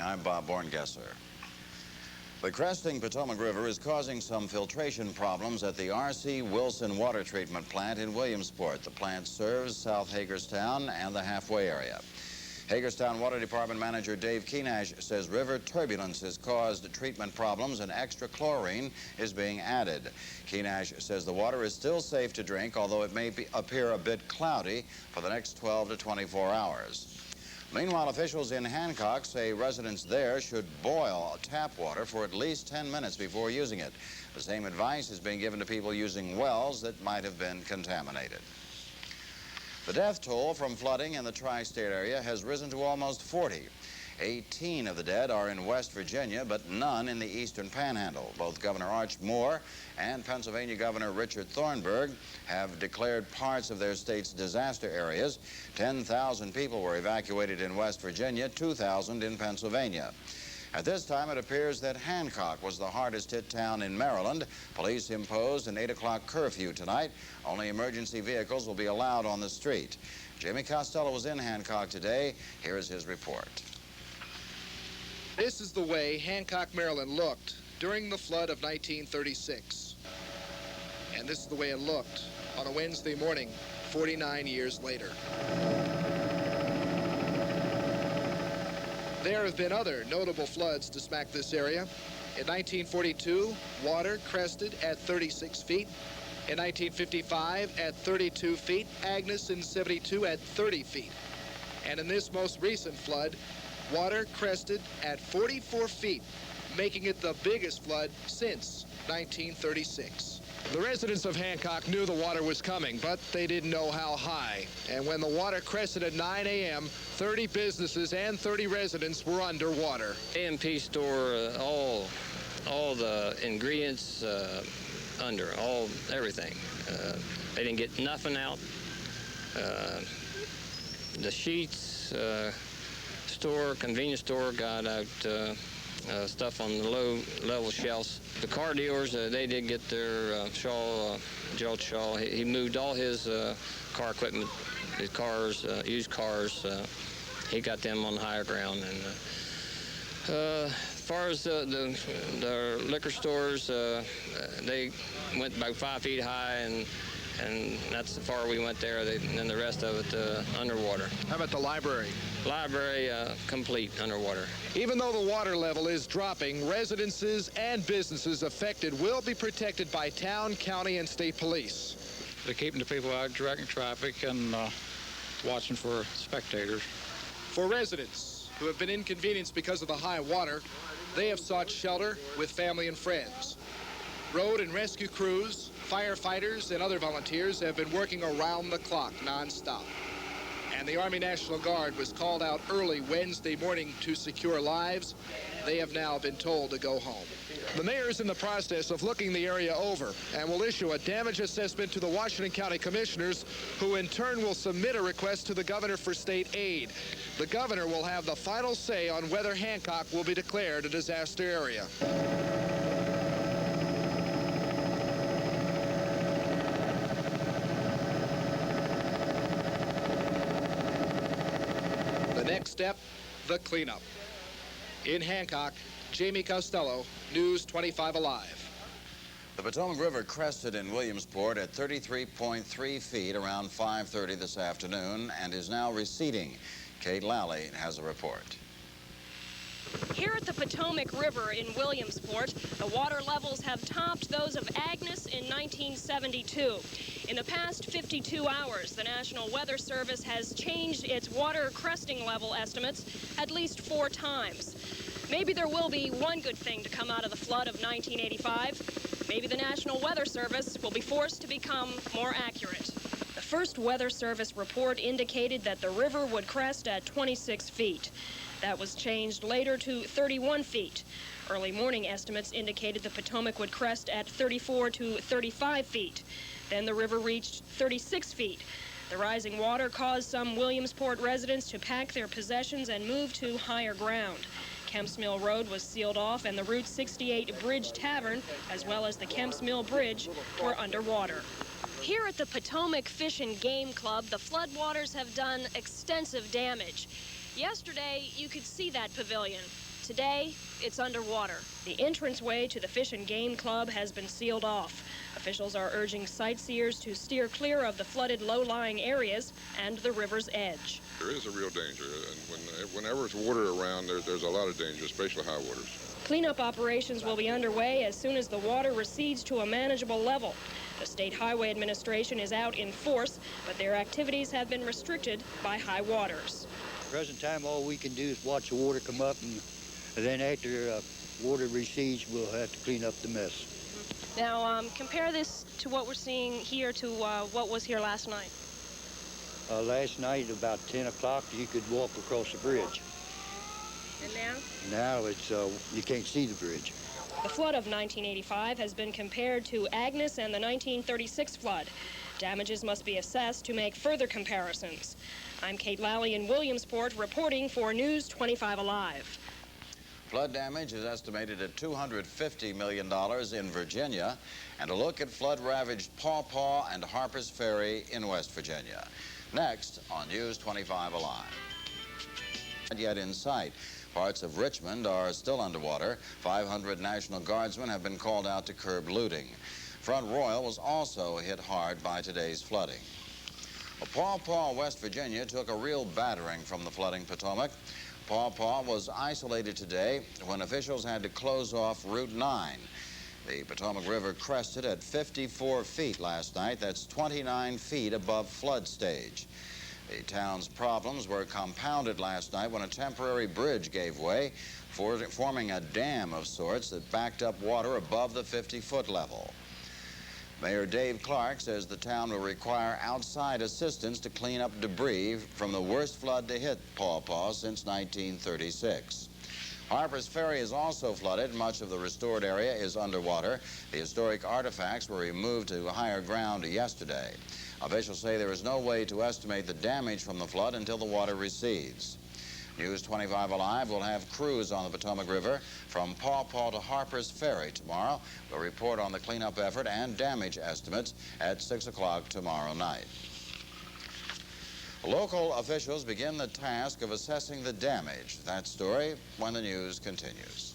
I'm Bob Borngesser. The cresting Potomac River is causing some filtration problems at the R.C. Wilson Water Treatment Plant in Williamsport. The plant serves South Hagerstown and the halfway area. Hagerstown Water Department Manager Dave Keenash says river turbulence has caused treatment problems and extra chlorine is being added. Keenash says the water is still safe to drink, although it may appear a bit cloudy for the next 12 to 24 hours. Meanwhile, officials in Hancock say residents there should boil tap water for at least 10 minutes before using it. The same advice is being given to people using wells that might have been contaminated. The death toll from flooding in the tri-state area has risen to almost 40. 18 of the dead are in West Virginia, but none in the eastern panhandle. Both Governor Arch Moore and Pennsylvania Governor Richard Thornburg have declared parts of their state's disaster areas. 10,000 people were evacuated in West Virginia, 2,000 in Pennsylvania. At this time, it appears that Hancock was the hardest hit town in Maryland. Police imposed an 8 o'clock curfew tonight. Only emergency vehicles will be allowed on the street. Jamie Costello was in Hancock today. Here is his report. This is the way Hancock, Maryland looked during the flood of 1936. And this is the way it looked on a Wednesday morning, 49 years later. There have been other notable floods to smack this area. In 1942, water crested at 36 feet. In 1955, at 32 feet. Agnes in 72 at 30 feet. And in this most recent flood, water crested at 44 feet, making it the biggest flood since 1936. The residents of Hancock knew the water was coming, but they didn't know how high. And when the water crested at 9 a.m., 30 businesses and 30 residents were underwater. A&P store all the ingredients under, everything. They didn't get nothing out. The sheets, convenience store got out stuff on the low-level shelves. The car dealers, they did get their Jolt Shaw. He moved all his car equipment, his cars, used cars. He got them on higher ground. And as far as the liquor stores, they went about 5 feet high, and that's the far we went there. And then the rest of it underwater. How about the library? Library, complete underwater. Even though the water level is dropping, residences and businesses affected will be protected by town, county, and state police. They're keeping the people out directing traffic and watching for spectators. For residents who have been inconvenienced because of the high water, they have sought shelter with family and friends. Road and rescue crews, firefighters, and other volunteers have been working around the clock nonstop. And the Army National Guard was called out early Wednesday morning to secure lives. They have now been told to go home. The mayor is in the process of looking the area over and will issue a damage assessment to the Washington County Commissioners, who in turn will submit a request to the governor for state aid. The governor will have the final say on whether Hancock will be declared a disaster area. Next step, the cleanup. In Hancock, Jamie Costello, News 25 Alive. The Potomac River crested in Williamsport at 33.3 feet around 5:30 this afternoon and is now receding. Kate Lally has a report. Here at the Potomac River in Williamsport, the water levels have topped those of Agnes in 1972. In the past 52 hours, the National Weather Service has changed its water cresting level estimates at least 4 times. Maybe there will be one good thing to come out of the flood of 1985. Maybe the National Weather Service will be forced to become more accurate. The first Weather Service report indicated that the river would crest at 26 feet. That was changed later to 31 feet. Early morning estimates indicated the Potomac would crest at 34 to 35 feet. Then the river reached 36 feet. The rising water caused some Williamsport residents to pack their possessions and move to higher ground. Kemps Mill Road was sealed off, and the Route 68 Bridge Tavern, as well as the Kemps Mill Bridge, were underwater. Here at the Potomac Fish and Game Club, the floodwaters have done extensive damage. Yesterday, you could see that pavilion. today, it's underwater. The entranceway to the Fish and Game Club has been sealed off. Officials are urging sightseers to steer clear of the flooded low-lying areas and the river's edge. There is a real danger, and whenever there's water around, there's a lot of danger, especially high waters. Cleanup operations will be underway as soon as the water recedes to a manageable level. The State Highway Administration is out in force, but their activities have been restricted by high waters. Present time, all we can do is watch the water come up, and then after water recedes, we'll have to clean up the mess. Now, compare this to what we're seeing here to what was here last night. Last night, about 10 o'clock, you could walk across the bridge. And now? Now it's you can't see the bridge. The flood of 1985 has been compared to Agnes and the 1936 flood. Damages must be assessed to make further comparisons. I'm Kate Lally in Williamsport reporting for News 25 Alive. Flood damage is estimated at $250 million in Virginia, and a look at flood-ravaged Paw Paw and Harper's Ferry in West Virginia. Next on News 25 Alive. Not yet in sight. Parts of Richmond are still underwater. 500 National Guardsmen have been called out to curb looting. Front Royal was also hit hard by today's flooding. Paw Paw, West Virginia, took a real battering from the flooding Potomac. Paw Paw was isolated today when officials had to close off Route 9. The Potomac River crested at 54 feet last night. That's 29 feet above flood stage. The town's problems were compounded last night when a temporary bridge gave way, forming a dam of sorts that backed up water above the 50-foot level. Mayor Dave Clark says the town will require outside assistance to clean up debris from the worst flood to hit Paw Paw since 1936. Harper's Ferry is also flooded. Much of the restored area is underwater. The historic artifacts were removed to higher ground yesterday. Officials say there is no way to estimate the damage from the flood until the water recedes. News 25 Alive will have crews on the Potomac River from Paw Paw to Harper's Ferry tomorrow. We'll report on the cleanup effort and damage estimates at 6 o'clock tomorrow night. Local officials begin the task of assessing the damage. That story when the news continues.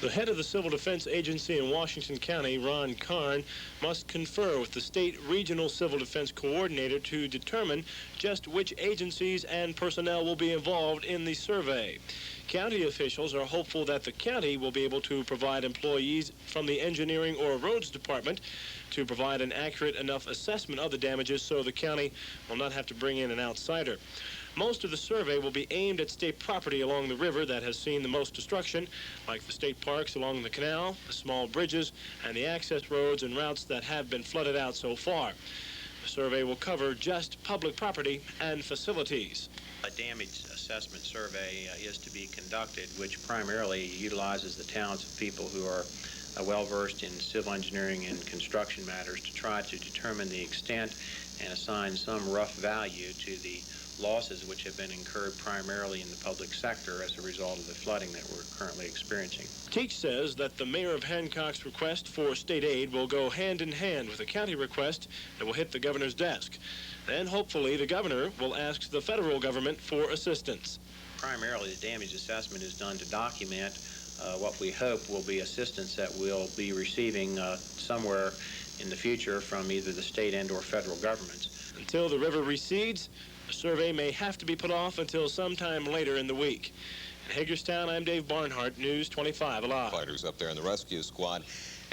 The head of the Civil Defense Agency in Washington County, Ron Karn, must confer with the state regional civil defense coordinator to determine just which agencies and personnel will be involved in the survey. County officials are hopeful that the county will be able to provide employees from the engineering or roads department to provide an accurate enough assessment of the damages so the county will not have to bring in an outsider. Most of the survey will be aimed at state property along the river that has seen the most destruction, like the state parks along the canal, the small bridges, and the access roads and routes that have been flooded out so far. The survey will cover just public property and facilities. A damage assessment survey is to be conducted, which primarily utilizes the talents of people who are well-versed in civil engineering and construction matters to try to determine the extent and assign some rough value to the losses which have been incurred primarily in the public sector as a result of the flooding that we're currently experiencing. Teach says that the mayor of Hancock's request for state aid will go hand in hand with a county request that will hit the governor's desk. Then hopefully the governor will ask the federal government for assistance. Primarily the damage assessment is done to document what we hope will be assistance that we'll be receiving somewhere in the future from either the state and or federal governments. Until the river recedes, the survey may have to be put off until sometime later in the week. In Hagerstown, I'm Dave Barnhart, News 25 Alive. Fighters up there in the rescue squad.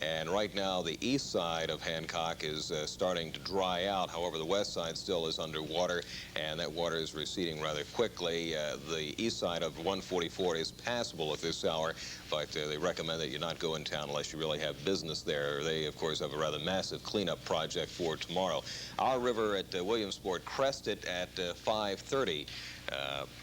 And right now, the east side of Hancock is starting to dry out. However, the west side still is underwater, and that water is receding rather quickly. The east side of 144 is passable at this hour, but they recommend that you not go in town unless you really have business there. They, of course, have a rather massive cleanup project for tomorrow. Our river at Williamsport crested at 5:30.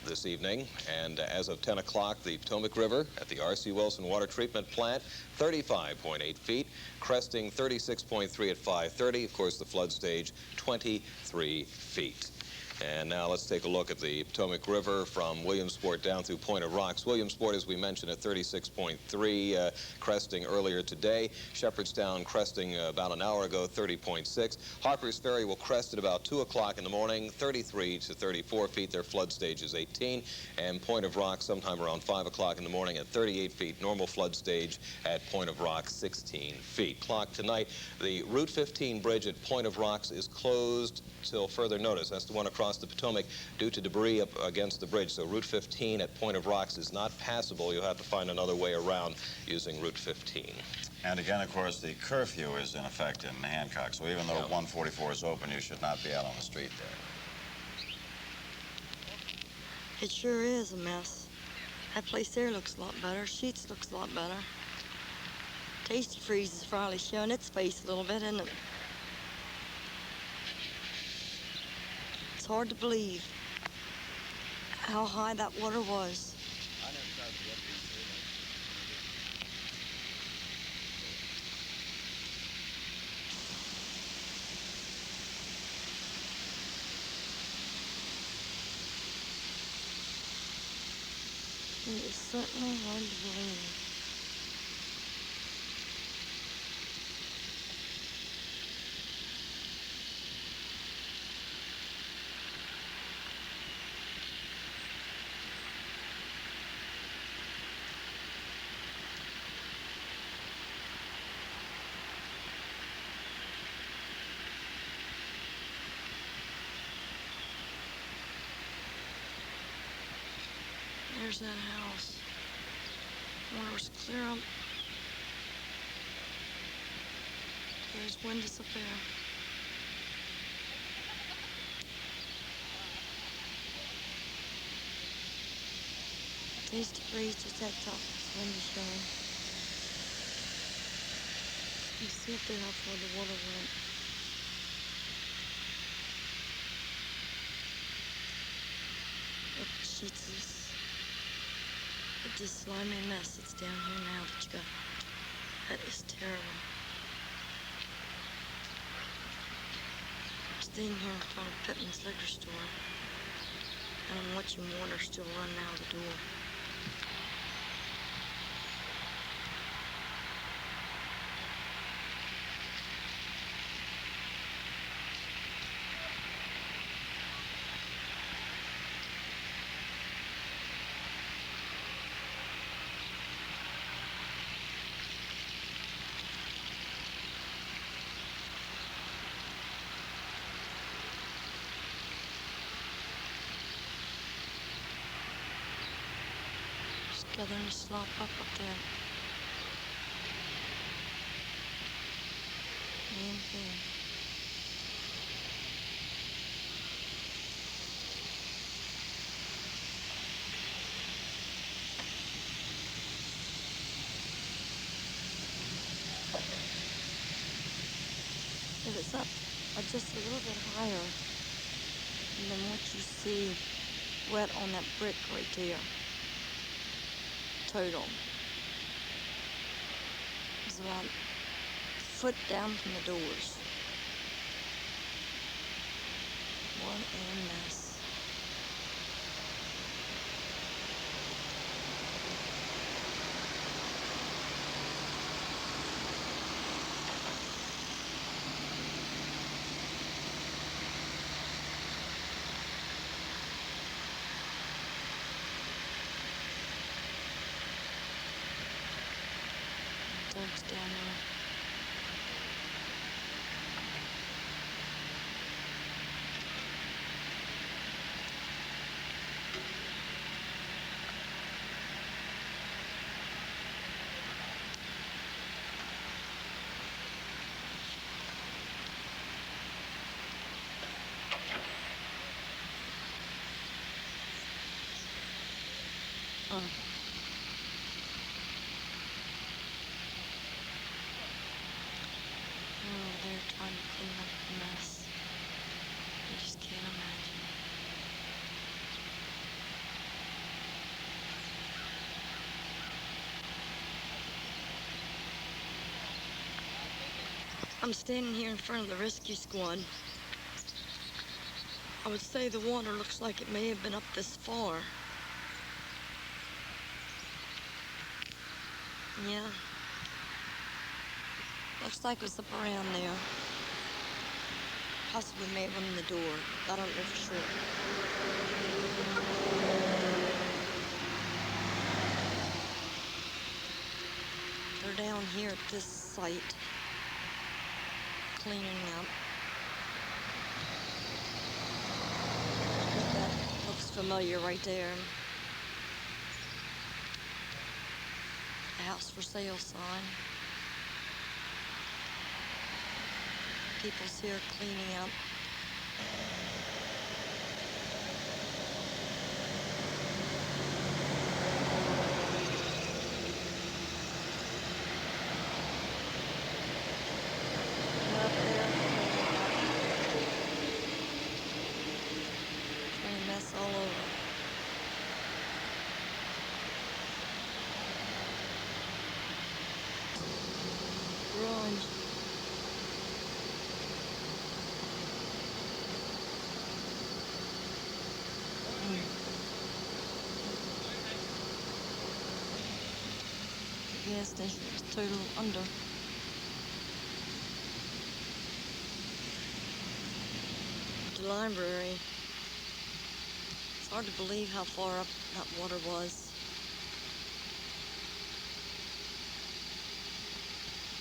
This evening, and as of 10 o'clock, the Potomac River at the R.C. Wilson Water Treatment Plant, 35.8 feet, cresting 36.3 at 5:30. Of course, the flood stage, 23 feet. And now let's take a look at the Potomac River from Williamsport down through Point of Rocks. Williamsport, as we mentioned, at 36.3, cresting earlier today. Shepherdstown cresting about an hour ago, 30.6. Harper's Ferry will crest at about 2 o'clock in the morning, 33 to 34 feet. Their flood stage is 18. And Point of Rocks sometime around 5 o'clock in the morning at 38 feet. Normal flood stage at Point of Rocks, 16 feet. Clock tonight, the Route 15 bridge at Point of Rocks is closed till further notice. That's the one across the Potomac due to debris up against the bridge. So Route 15 at Point of Rocks is not passable. You'll have to find another way around using Route 15. And again, of course, the curfew is in effect in Hancock. So even though 144 is open, you should not be out on the street there. It sure is a mess. That place there looks a lot better. Sheets looks a lot better. Tasty Freeze is finally showing its face a little bit, isn't it? It's hard to believe how high that water was. It is certainly hard to believe. There's that house. Water's clear up. There's windows up there. Tasty Freeze just had top of this window showing. You see up there how far the water went. Up the sheets. But this slimy mess that's down here now that you got, that is terrible. I'm staying here in front of Pittman's liquor store, and I'm watching water still running out of the door. Gathering to slop up there. And there. If it's up just a little bit higher than what you see wet on that brick right there. Total. It's about a foot down from the doors. What a mess. Doug's down there. They're trying to clean up the mess. You just can't imagine. I'm standing here in front of the rescue squad. I would say the water looks like it may have been up this far. Yeah. Looks like it was up around there. Possibly may have run the door. I don't know for sure. They're down here at this site, cleaning up. That looks familiar right there. A house for sale sign. People's here cleaning up. Up there, cleaning up. Mess all over. Grunge. The gas station is total under. The library. It's hard to believe how far up that water was.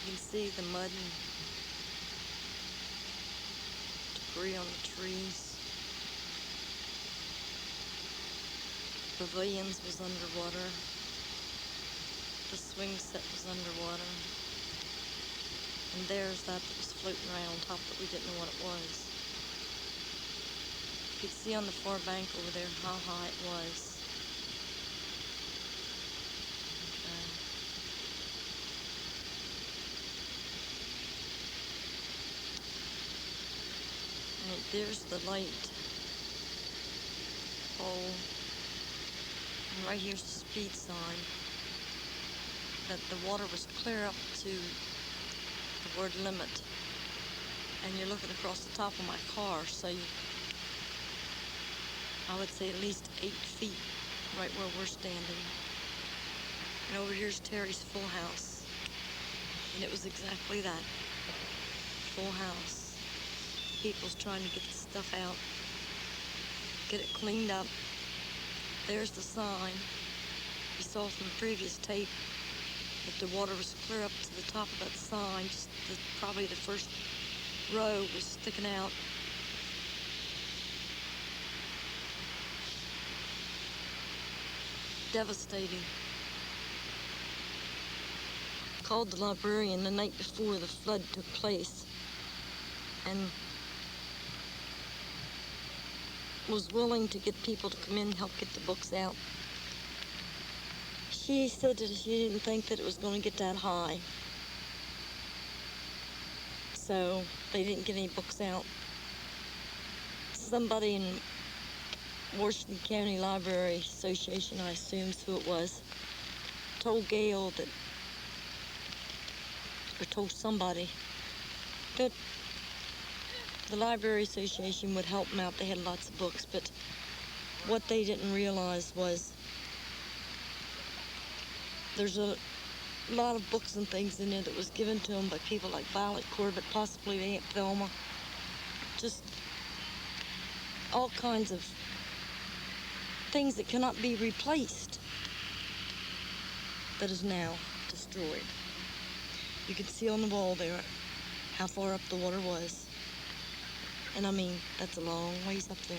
You can see the mud and debris on the trees. Pavilions was underwater. The swing set was underwater. And there's that was floating around on top that we didn't know what it was. You could see on the far bank over there how high it was. Right, there's the light pole. And right here's the speed sign. That the water was clear up to the word limit. And you're looking across the top of my car, so I would say at least 8 feet right where we're standing. And over here's Terry's full house. And it was exactly that. Full house. People's trying to get the stuff out. Get it cleaned up. There's the sign. You saw from the previous tape that the water was clear up to the top of that sign. Just probably the first row was sticking out. Devastating. Called the librarian the night before the flood took place and was willing to get people to come in and help get the books out. She said that she didn't think that it was going to get that high. So they didn't get any books out. Somebody in Washington County Library Association, I assume is who it was, told Gail that, or told somebody, that the Library Association would help them out. They had lots of books, but what they didn't realize was there's a lot of books and things in there that was given to them by people like Violet Corbett, possibly Aunt Thelma. Just all kinds of things that cannot be replaced that is now destroyed. You can see on the wall there how far up the water was. And I mean, that's a long ways up there.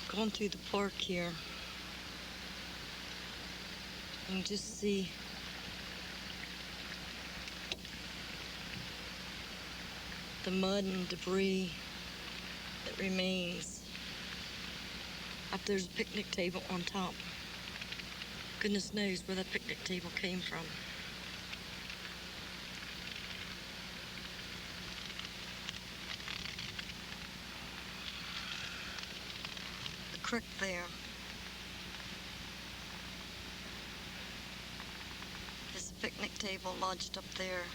Going through the park here, you can just see the mud and debris that remains. Up there's a picnic table on top. Goodness knows where that picnic table came from. The creek there is a picnic table lodged up there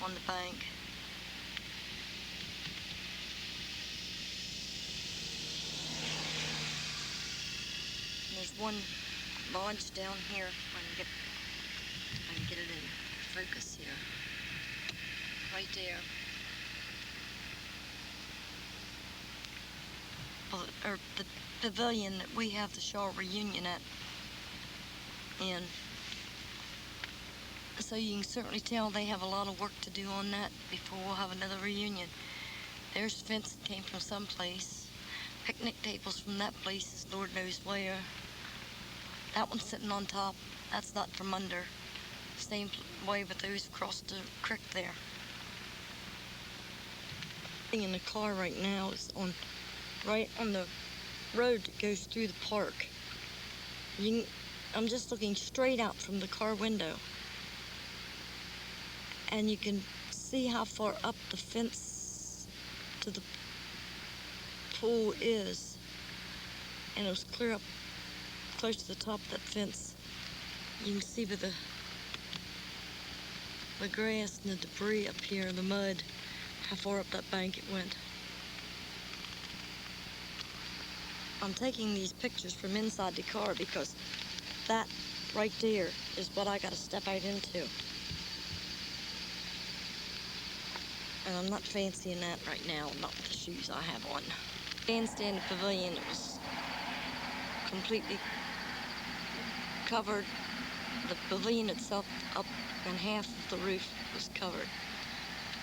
on the bank. there's one lodge down here. I can get it in focus here. Right there. Or the pavilion that we have the Shaw reunion at. And so you can certainly tell they have a lot of work to do on that before we'll have another reunion. There's fence that came from someplace. Picnic tables from that place is Lord knows where. That one's sitting on top. That's not from under. Same way with those across the creek there. In the car right now is right on the road that goes through the park. I'm just looking straight out from the car window. And you can see how far up the fence to the pool is. And it was clear up close to the top of that fence. You can see with the grass and the debris up here, the mud, how far up that bank it went. I'm taking these pictures from inside the car because that right there is what I got to step out into. And I'm not fancying that right now, not with the shoes I have on. Bandstand pavilion, it was completely covered. The pavilion itself, up and half of the roof was covered.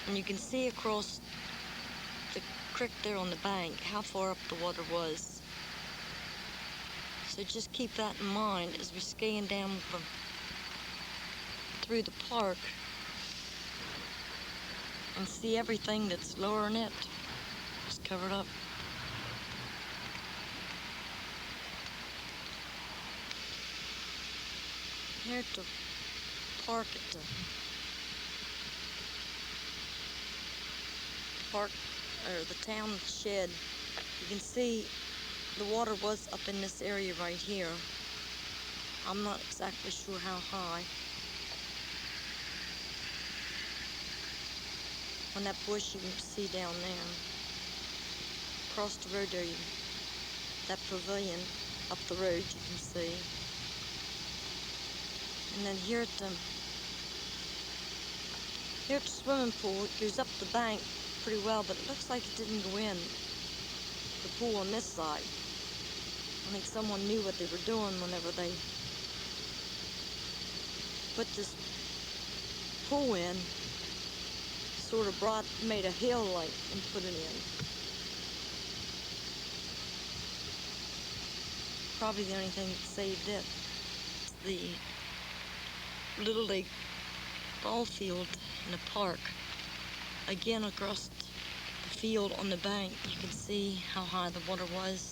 And you can see across the creek there on the bank how far up the water was. So just keep that in mind as we scan down through the park and see everything that's lower in it is covered up. Here at the park, at the park, or the town shed, you can see the water was up in this area right here. I'm not exactly sure how high. On that bush you can see down there. Across the road there, that pavilion up the road you can see. And then here at the swimming pool, it goes up the bank pretty well, but it looks like it didn't go in the pool on this side. I think someone knew what they were doing whenever they put this pool in. Sort of made a hill like and put it in. Probably the only thing that saved it. The Little League ball field in the park. Again, across the field on the bank, you can see how high the water was.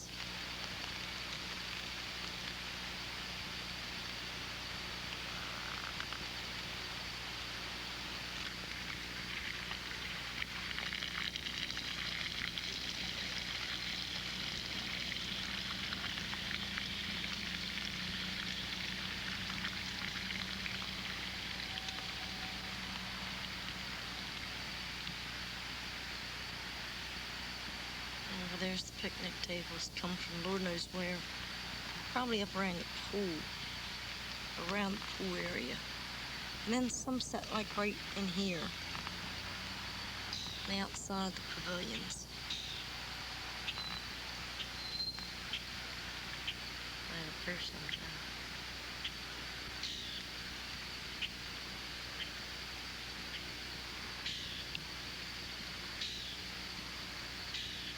There's the picnic tables, come from Lord knows where. Probably up around the pool, around the pool area. And then some set like right in here, on the outside of the pavilions. I had a person there.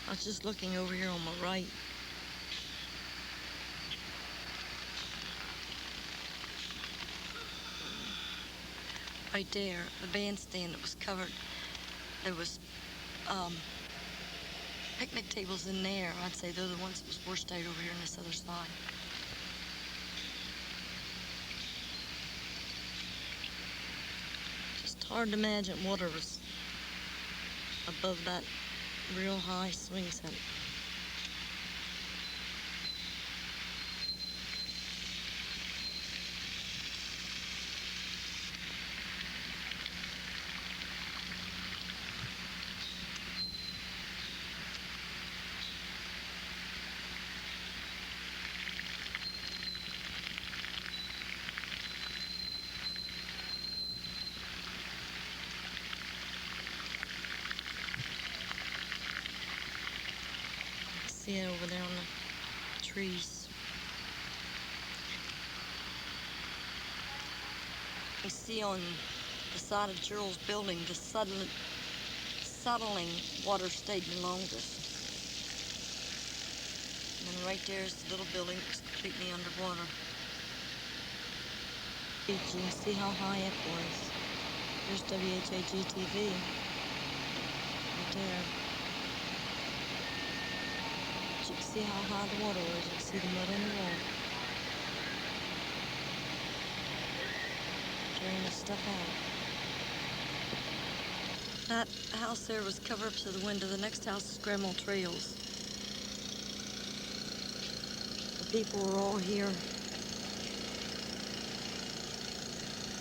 I was just looking over here on my right. Right there, the bandstand that was covered. There was picnic tables in there. I'd say they're the ones that was washed out over here on this other side. Just hard to imagine water was above that real high swing set. See it over there on the trees. You see on the side of Gerald's building, the settling water stayed the longest. And then right there's the little building that's completely underwater. You can see how high it was. There's WHAG-TV. Right there. You can see how high the water was. You can see the mud on the wall. Carrying the stuff out. That house there was covered up to the window. The next house is Grandma Trails. The people were all here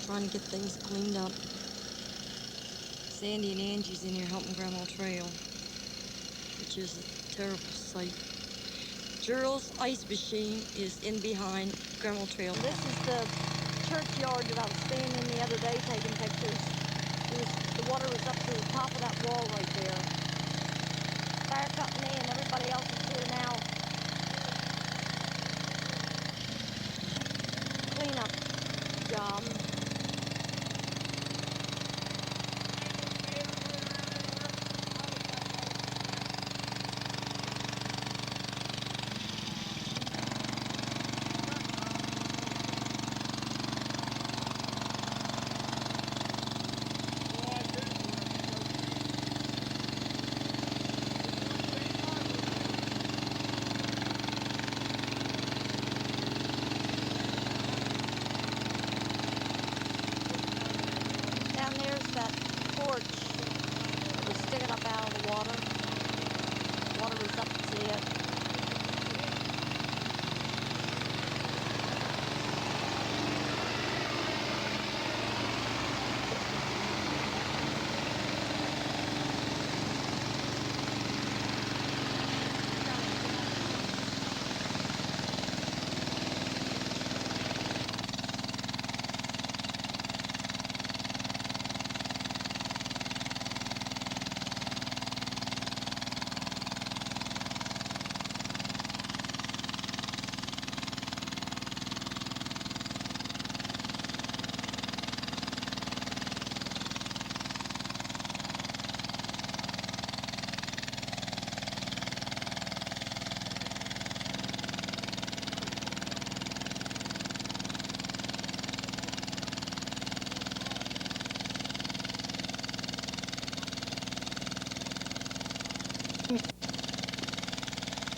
trying to get things cleaned up. Sandy and Angie's in here helping Grandma Trail, which is a terrible sight. Gerald's ice machine is in behind Grandma Trail. This is the churchyard that I was staying in the other day taking pictures. The water was up to the top of that wall right there. Fire company and everybody else is here now. Cleanup job.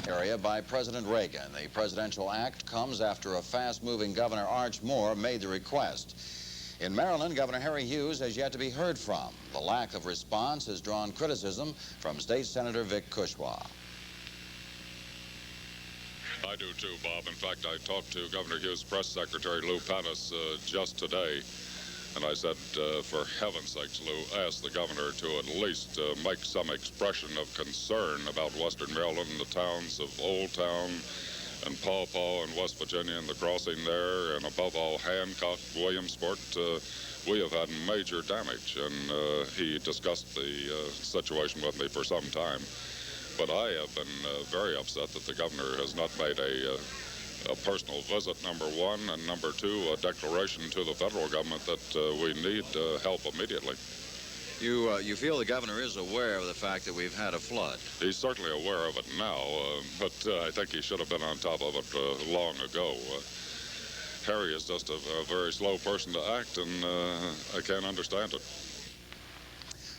Area by President Reagan. The presidential act comes after a fast-moving Governor Arch Moore made the request. In Maryland, Governor Harry Hughes has yet to be heard from. The lack of response has drawn criticism from State Senator Vic Kushwa. I do too, Bob. In fact, I talked to Governor Hughes' press secretary, Lou Pattis, just today. And I said, for heaven's sakes, Lou, ask the governor to at least make some expression of concern about Western Maryland and the towns of Old Town and Paw Paw and West Virginia and the crossing there, and above all, Hancock, Williamsport. We have had major damage, and he discussed the situation with me for some time. But I have been very upset that the governor has not made a personal visit, number one, and number two, a declaration to the federal government that we need help immediately. You feel the governor is aware of the fact that we've had a flood? He's certainly aware of it now, but I think he should have been on top of it long ago. Harry is just a very slow person to act, and I can't understand it.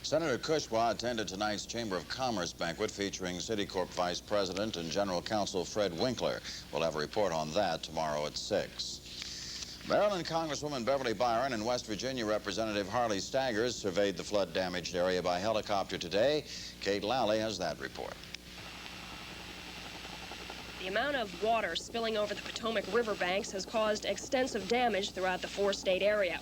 Senator Kushwa attended tonight's Chamber of Commerce banquet featuring Citicorp Vice President and General Counsel Fred Winkler. We'll have a report on that tomorrow at 6. Maryland Congresswoman Beverly Byron and West Virginia Representative Harley Staggers surveyed the flood-damaged area by helicopter today. Kate Lally has that report. The amount of water spilling over the Potomac riverbanks has caused extensive damage throughout the four-state area.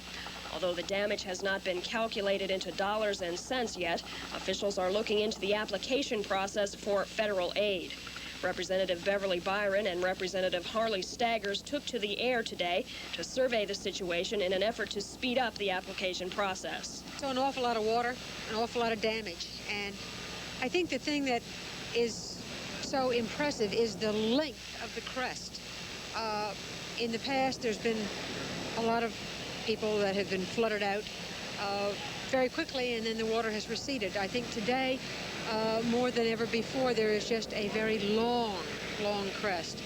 Although the damage has not been calculated into dollars and cents yet, officials are looking into the application process for federal aid. Representative Beverly Byron and Representative Harley Staggers took to the air today to survey the situation in an effort to speed up the application process. So an awful lot of water, an awful lot of damage. And I think the thing that is so impressive is the length of the crest. In the past, there's been a lot of people that have been flooded out very quickly, and then the water has receded. I think today, more than ever before, there is just a very long crest.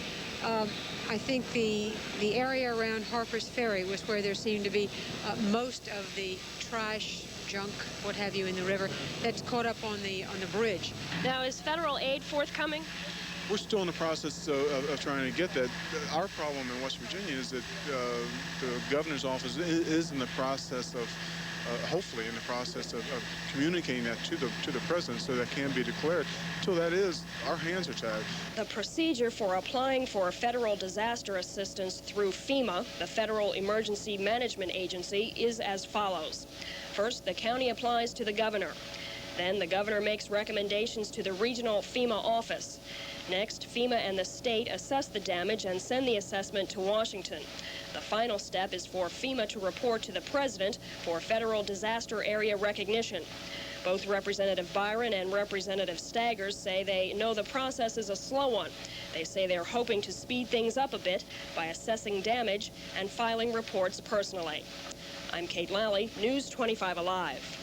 I think the area around Harper's Ferry was where there seemed to be most of the trash, junk, what have you, in the river that's caught up on the bridge. Now, is federal aid forthcoming? We're still in the process of trying to get that. Our problem in West Virginia is that the governor's office is in the process of, hopefully in the process of communicating that to the president so that can be declared. Until that is, our hands are tied. The procedure for applying for federal disaster assistance through FEMA, the Federal Emergency Management Agency, is as follows. First, the county applies to the governor. Then the governor makes recommendations to the regional FEMA office. Next, FEMA and the state assess the damage and send the assessment to Washington. The final step is for FEMA to report to the president for federal disaster area recognition. Both Representative Byron and Representative Staggers say they know the process is a slow one. They say they're hoping to speed things up a bit by assessing damage and filing reports personally. I'm Kate Lally, News 25 Alive.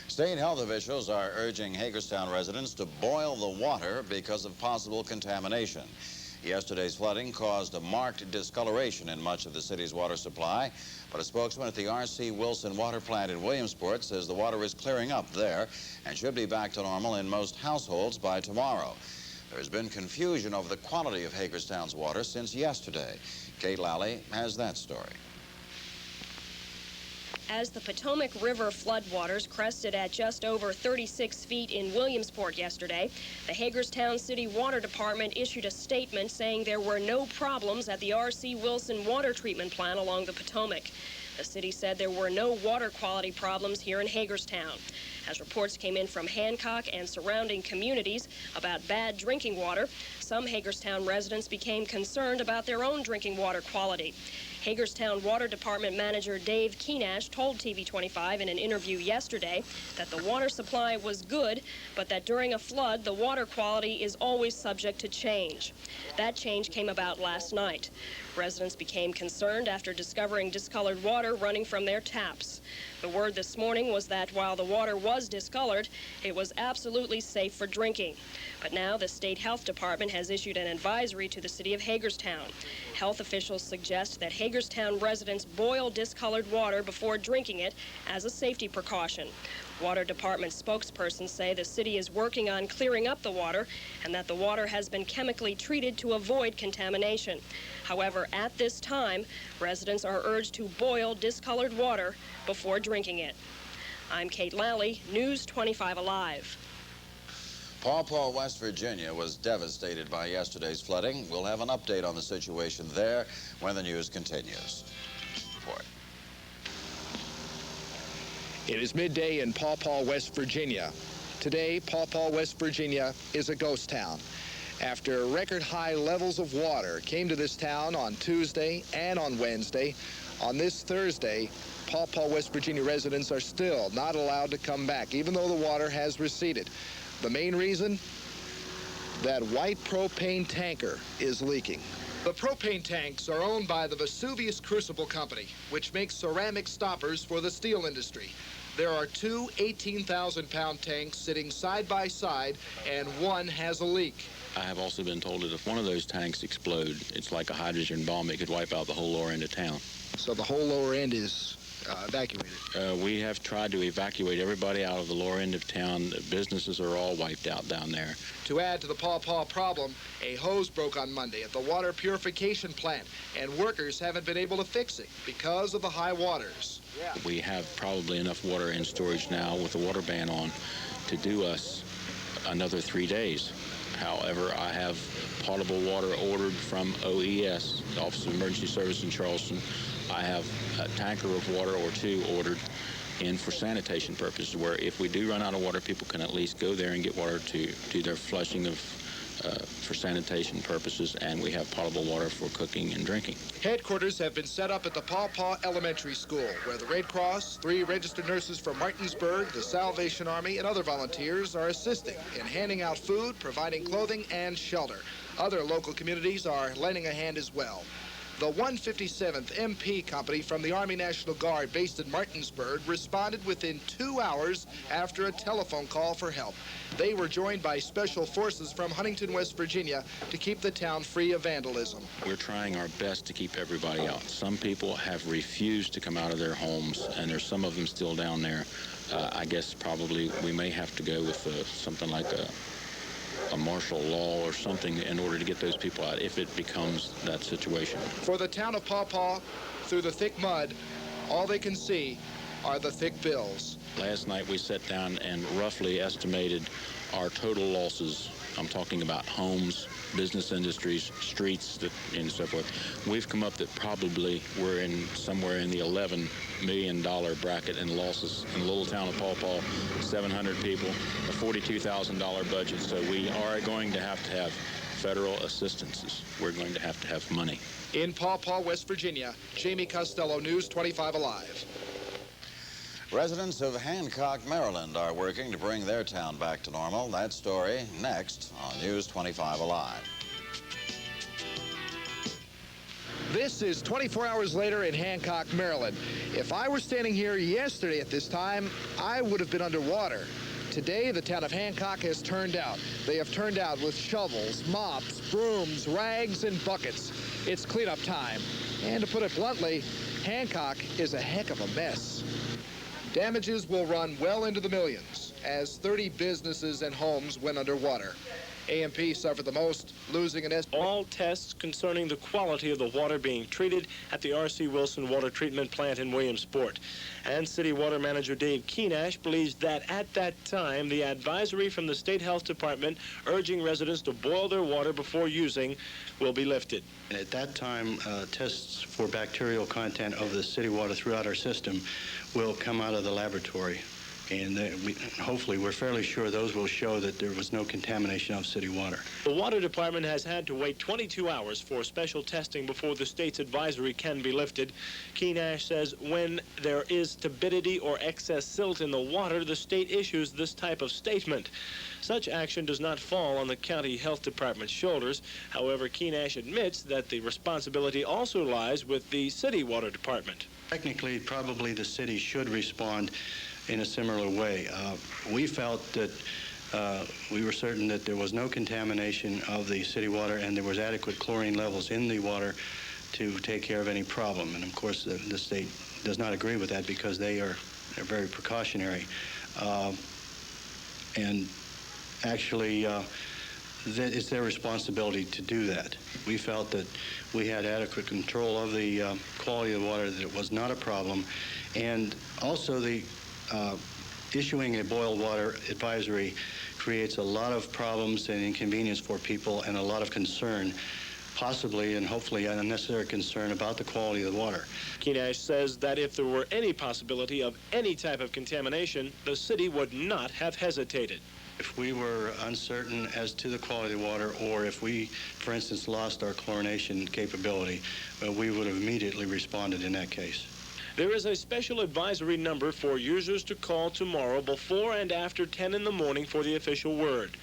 State health officials are urging Hagerstown residents to boil the water because of possible contamination. Yesterday's flooding caused a marked discoloration in much of the city's water supply, but a spokesman at the R.C. Wilson water plant in Williamsport says the water is clearing up there and should be back to normal in most households by tomorrow. There's been confusion over the quality of Hagerstown's water since yesterday. Kate Lally has that story. As the Potomac River floodwaters crested at just over 36 feet in Williamsport yesterday, the Hagerstown City Water Department issued a statement saying there were no problems at the R.C. Wilson water treatment plant along the Potomac. The city said there were no water quality problems here in Hagerstown. As reports came in from Hancock and surrounding communities about bad drinking water, some Hagerstown residents became concerned about their own drinking water quality. Hagerstown Water Department Manager Dave Keenash told TV 25 in an interview yesterday that the water supply was good, but that during a flood, the water quality is always subject to change. That change came about last night. Residents became concerned after discovering discolored water running from their taps. The word this morning was that while the water was discolored, it was absolutely safe for drinking. But now the state health department has issued an advisory to the city of Hagerstown. Health officials suggest that Hagerstown residents boil discolored water before drinking it as a safety precaution. Water Department spokespersons say the city is working on clearing up the water and that the water has been chemically treated to avoid contamination. However, at this time, residents are urged to boil discolored water before drinking it. I'm Kate Lally, News 25 Alive. Paw Paw, West Virginia was devastated by yesterday's flooding. We'll have an update on the situation there when the news continues. Report. It is midday in Paw Paw, West Virginia. Today, Paw Paw, West Virginia is a ghost town. After record high levels of water came to this town on Tuesday and on Wednesday, on this Thursday, Paw Paw, West Virginia residents are still not allowed to come back, even though the water has receded. The main reason? That white propane tanker is leaking. The propane tanks are owned by the Vesuvius Crucible Company, which makes ceramic stoppers for the steel industry. There are two 18,000-pound tanks sitting side by side, and one has a leak. I have also been told that if one of those tanks explode, it's like a hydrogen bomb. It could wipe out the whole lower end of town. So the whole lower end is evacuated? We have tried to evacuate everybody out of the lower end of town. The businesses are all wiped out down there. To add to the Paw Paw problem, a hose broke on Monday at the water purification plant, and workers haven't been able to fix it because of the high waters. We have probably enough water in storage now with the water ban on to do us another 3 days. However, I have potable water ordered from OES, the Office of Emergency Service in Charleston. I have a tanker of water or two ordered in for sanitation purposes, where if we do run out of water, people can at least go there and get water to do their flushing of for sanitation purposes, and we have potable water for cooking and drinking. Headquarters have been set up at the Paw Paw Elementary School, where the Red Cross, 3 registered nurses from Martinsburg, the Salvation Army, and other volunteers are assisting in handing out food, providing clothing, and shelter. Other local communities are lending a hand as well. The 157th MP Company from the Army National Guard based in Martinsburg responded within 2 hours after a telephone call for help. They were joined by special forces from Huntington, West Virginia, to keep the town free of vandalism. We're trying our best to keep everybody out. Some people have refused to come out of their homes, and there's some of them still down there. I guess probably we may have to go with something like a martial law or something in order to get those people out if it becomes that situation. For the town of Paw Paw, through the thick mud, all they can see are the thick bills. Last night we sat down and roughly estimated our total losses. I'm talking about homes, business industries, streets, and so forth. We've come up that probably we're in somewhere in the $11 million bracket in losses in the little town of Paw Paw, 700 people, a $42,000 budget. So we are going to have federal assistances. We're going to have money. In Paw Paw, West Virginia, Jamie Costello, News 25 Alive. Residents of Hancock, Maryland are working to bring their town back to normal. That story next on News 25 Alive. This is 24 hours later in Hancock, Maryland. If I were standing here yesterday at this time, I would have been underwater. Today, the town of Hancock has turned out. They have turned out with shovels, mops, brooms, rags, and buckets. It's cleanup time. And to put it bluntly, Hancock is a heck of a mess. Damages will run well into the millions as 30 businesses and homes went underwater. AMP suffered the most, losing an estimate. All tests concerning the quality of the water being treated at the R.C. Wilson Water Treatment Plant in Williamsport. And City Water Manager Dave Keenash believes that at that time, the advisory from the State Health Department urging residents to boil their water before using will be lifted. At that time, tests for bacterial content of the city water throughout our system will come out of the laboratory. And hopefully, we're fairly sure those will show that there was no contamination of city water. The Water Department has had to wait 22 hours for special testing before the state's advisory can be lifted. Keenash says when there is turbidity or excess silt in the water, the state issues this type of statement. Such action does not fall on the county health department's shoulders. However, Keenash admits that the responsibility also lies with the city water department. Technically, probably the city should respond in a similar way. We felt that we were certain that there was no contamination of the city water and there was adequate chlorine levels in the water to take care of any problem. And of course, the state does not agree with that because they're very precautionary. And actually, it's their responsibility to do that. We felt that we had adequate control of the quality of the water, that it was not a problem. And also the issuing a boiled water advisory creates a lot of problems and inconvenience for people and a lot of concern, possibly and hopefully an unnecessary concern about the quality of the water. Keenash says that if there were any possibility of any type of contamination, the city would not have hesitated. If we were uncertain as to the quality of the water, or if we, for instance, lost our chlorination capability, we would have immediately responded in that case. There is a special advisory number for users to call tomorrow before and after 10 in the morning for the official word.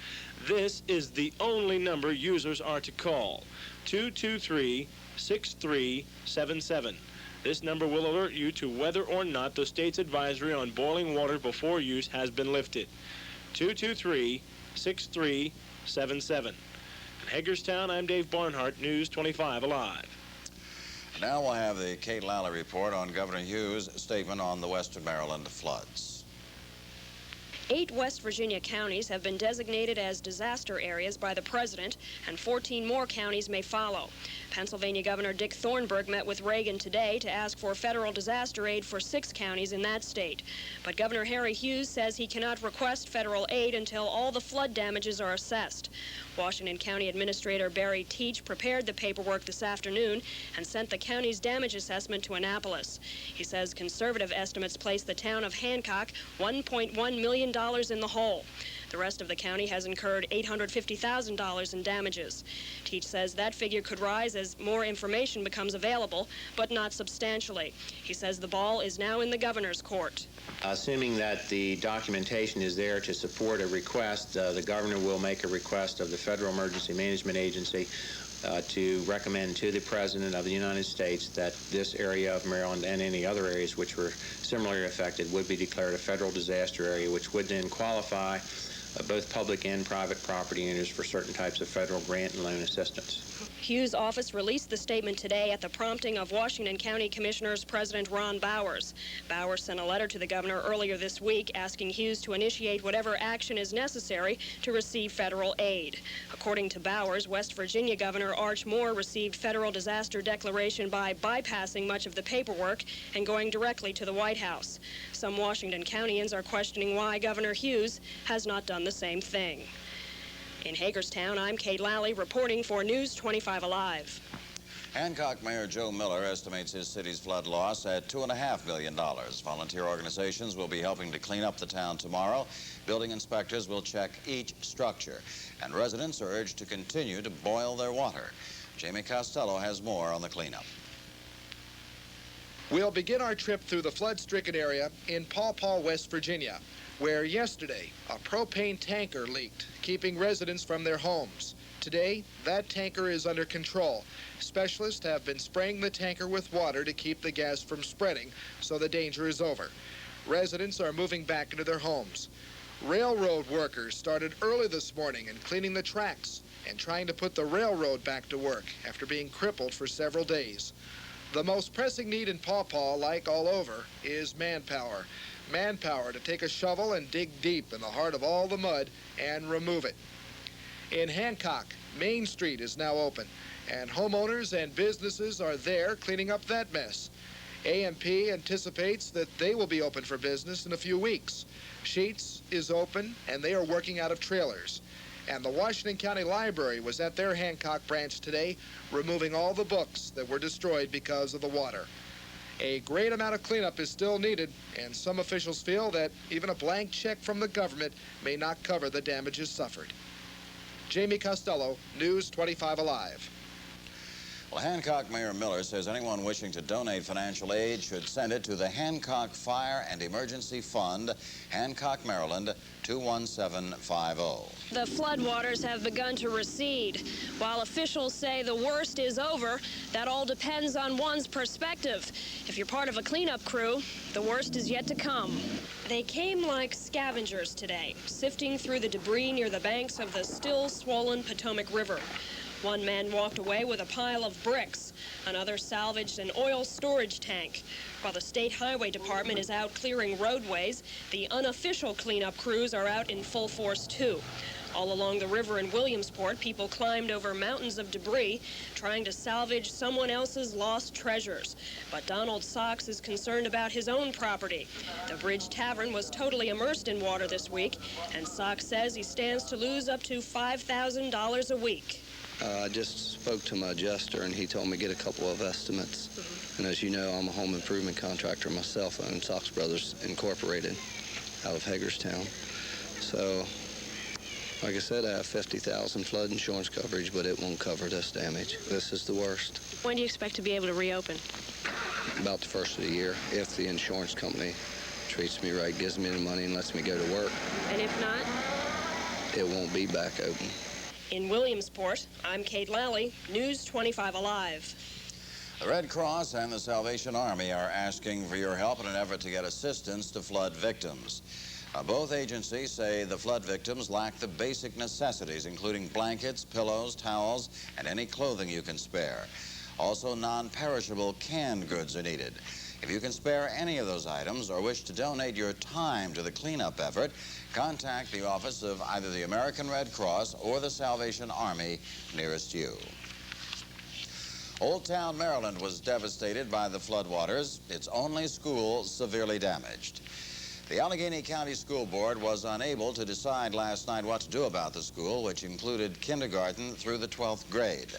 This is the only number users are to call, 223-6377. This number will alert you to whether or not the state's advisory on boiling water before use has been lifted. 223-6377. In Hagerstown, I'm Dave Barnhart, News 25 Alive. Now we'll have the Kate Lally report on Governor Hughes' statement on the Western Maryland floods. 8 West Virginia counties have been designated as disaster areas by the president, and 14 more counties may follow. Pennsylvania Governor Dick Thornburg met with Reagan today to ask for federal disaster aid for 6 counties in that state. But Governor Harry Hughes says he cannot request federal aid until all the flood damages are assessed. Washington County Administrator Barry Teach prepared the paperwork this afternoon and sent the county's damage assessment to Annapolis. He says conservative estimates place the town of Hancock $1.1 million in the hole. The rest of the county has incurred $850,000 in damages. Teach says that figure could rise as more information becomes available, but not substantially. He says the ball is now in the governor's court. Assuming that the documentation is there to support a request, the governor will make a request of the Federal Emergency Management Agency to recommend to the President of the United States that this area of Maryland and any other areas which were similarly affected would be declared a federal disaster area, which would then qualify both public and private property owners for certain types of federal grant and loan assistance. Hughes' office released the statement today at the prompting of Washington County Commissioners President Ron Bowers. Bowers sent a letter to the governor earlier this week asking Hughes to initiate whatever action is necessary to receive federal aid. According to Bowers, West Virginia Governor Arch Moore received federal disaster declaration by bypassing much of the paperwork and going directly to the White House. Some Washington Countyans are questioning why Governor Hughes has not done the same thing. In Hagerstown, I'm Kate Lally reporting for News 25 Alive. Hancock Mayor Joe Miller estimates his city's flood loss at $2.5 million. Volunteer organizations will be helping to clean up the town tomorrow. Building inspectors will check each structure. And residents are urged to continue to boil their water. Jamie Costello has more on the cleanup. We'll begin our trip through the flood-stricken area in Paw Paw, West Virginia, where yesterday a propane tanker leaked, keeping residents from their homes. Today, that tanker is under control. Specialists have been spraying the tanker with water to keep the gas from spreading, so the danger is over. Residents are moving back into their homes. Railroad workers started early this morning in cleaning the tracks and trying to put the railroad back to work after being crippled for several days. The most pressing need in Paw Paw, like all over, is manpower. Manpower to take a shovel and dig deep in the heart of all the mud and remove it. In Hancock, Main Street is now open, and homeowners and businesses are there cleaning up that mess. AMP anticipates that they will be open for business in a few weeks. Sheetz is open, and they are working out of trailers. And the Washington County Library was at their Hancock branch today, removing all the books that were destroyed because of the water. A great amount of cleanup is still needed, and some officials feel that even a blank check from the government may not cover the damages suffered. Jamie Costello, News 25 Alive. Well, Hancock Mayor Miller says anyone wishing to donate financial aid should send it to the Hancock Fire and Emergency Fund, Hancock, Maryland, 21750. The floodwaters have begun to recede. While officials say the worst is over, that all depends on one's perspective. If you're part of a cleanup crew, the worst is yet to come. They came like scavengers today, sifting through the debris near the banks of the still swollen Potomac River. One man walked away with a pile of bricks. Another salvaged an oil storage tank. While the State Highway Department is out clearing roadways, the unofficial cleanup crews are out in full force, too. All along the river in Williamsport, people climbed over mountains of debris, trying to salvage someone else's lost treasures. But Donald Sox is concerned about his own property. The Bridge Tavern was totally immersed in water this week, and Sox says he stands to lose up to $5,000 a week. I just spoke to my adjuster, and he told me to get a couple of estimates. And as you know, I'm a home improvement contractor myself. I own Sox Brothers Incorporated out of Hagerstown. So, like I said, I have $50,000 flood insurance coverage, but it won't cover this damage. This is the worst. When do you expect to be able to reopen? About the first of the year, if the insurance company treats me right, gives me the money, and lets me go to work. And if not? It won't be back open. In Williamsport, I'm Kate Lally, News 25 Alive. The Red Cross and the Salvation Army are asking for your help in an effort to get assistance to flood victims. Both agencies say the flood victims lack the basic necessities, including blankets, pillows, towels, and any clothing you can spare. Also, non-perishable canned goods are needed. If you can spare any of those items or wish to donate your time to the cleanup effort, contact the office of either the American Red Cross or the Salvation Army nearest you. Old Town, Maryland was devastated by the floodwaters, its only school severely damaged. The Allegheny County School Board was unable to decide last night what to do about the school, which included kindergarten through the 12th grade.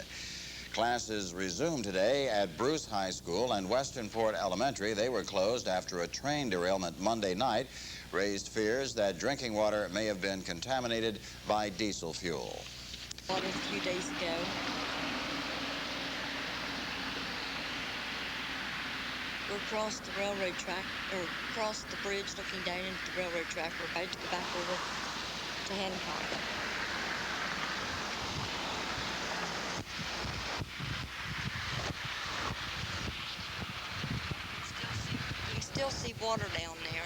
Classes resumed today at Bruce High School and Westernport Elementary. They were closed after a train derailment Monday night, raised fears that drinking water may have been contaminated by diesel fuel. Water a few days ago. We're across the railroad track, or across the bridge looking down into the railroad track. We're about to go back over to Hancock. You can still see water down there.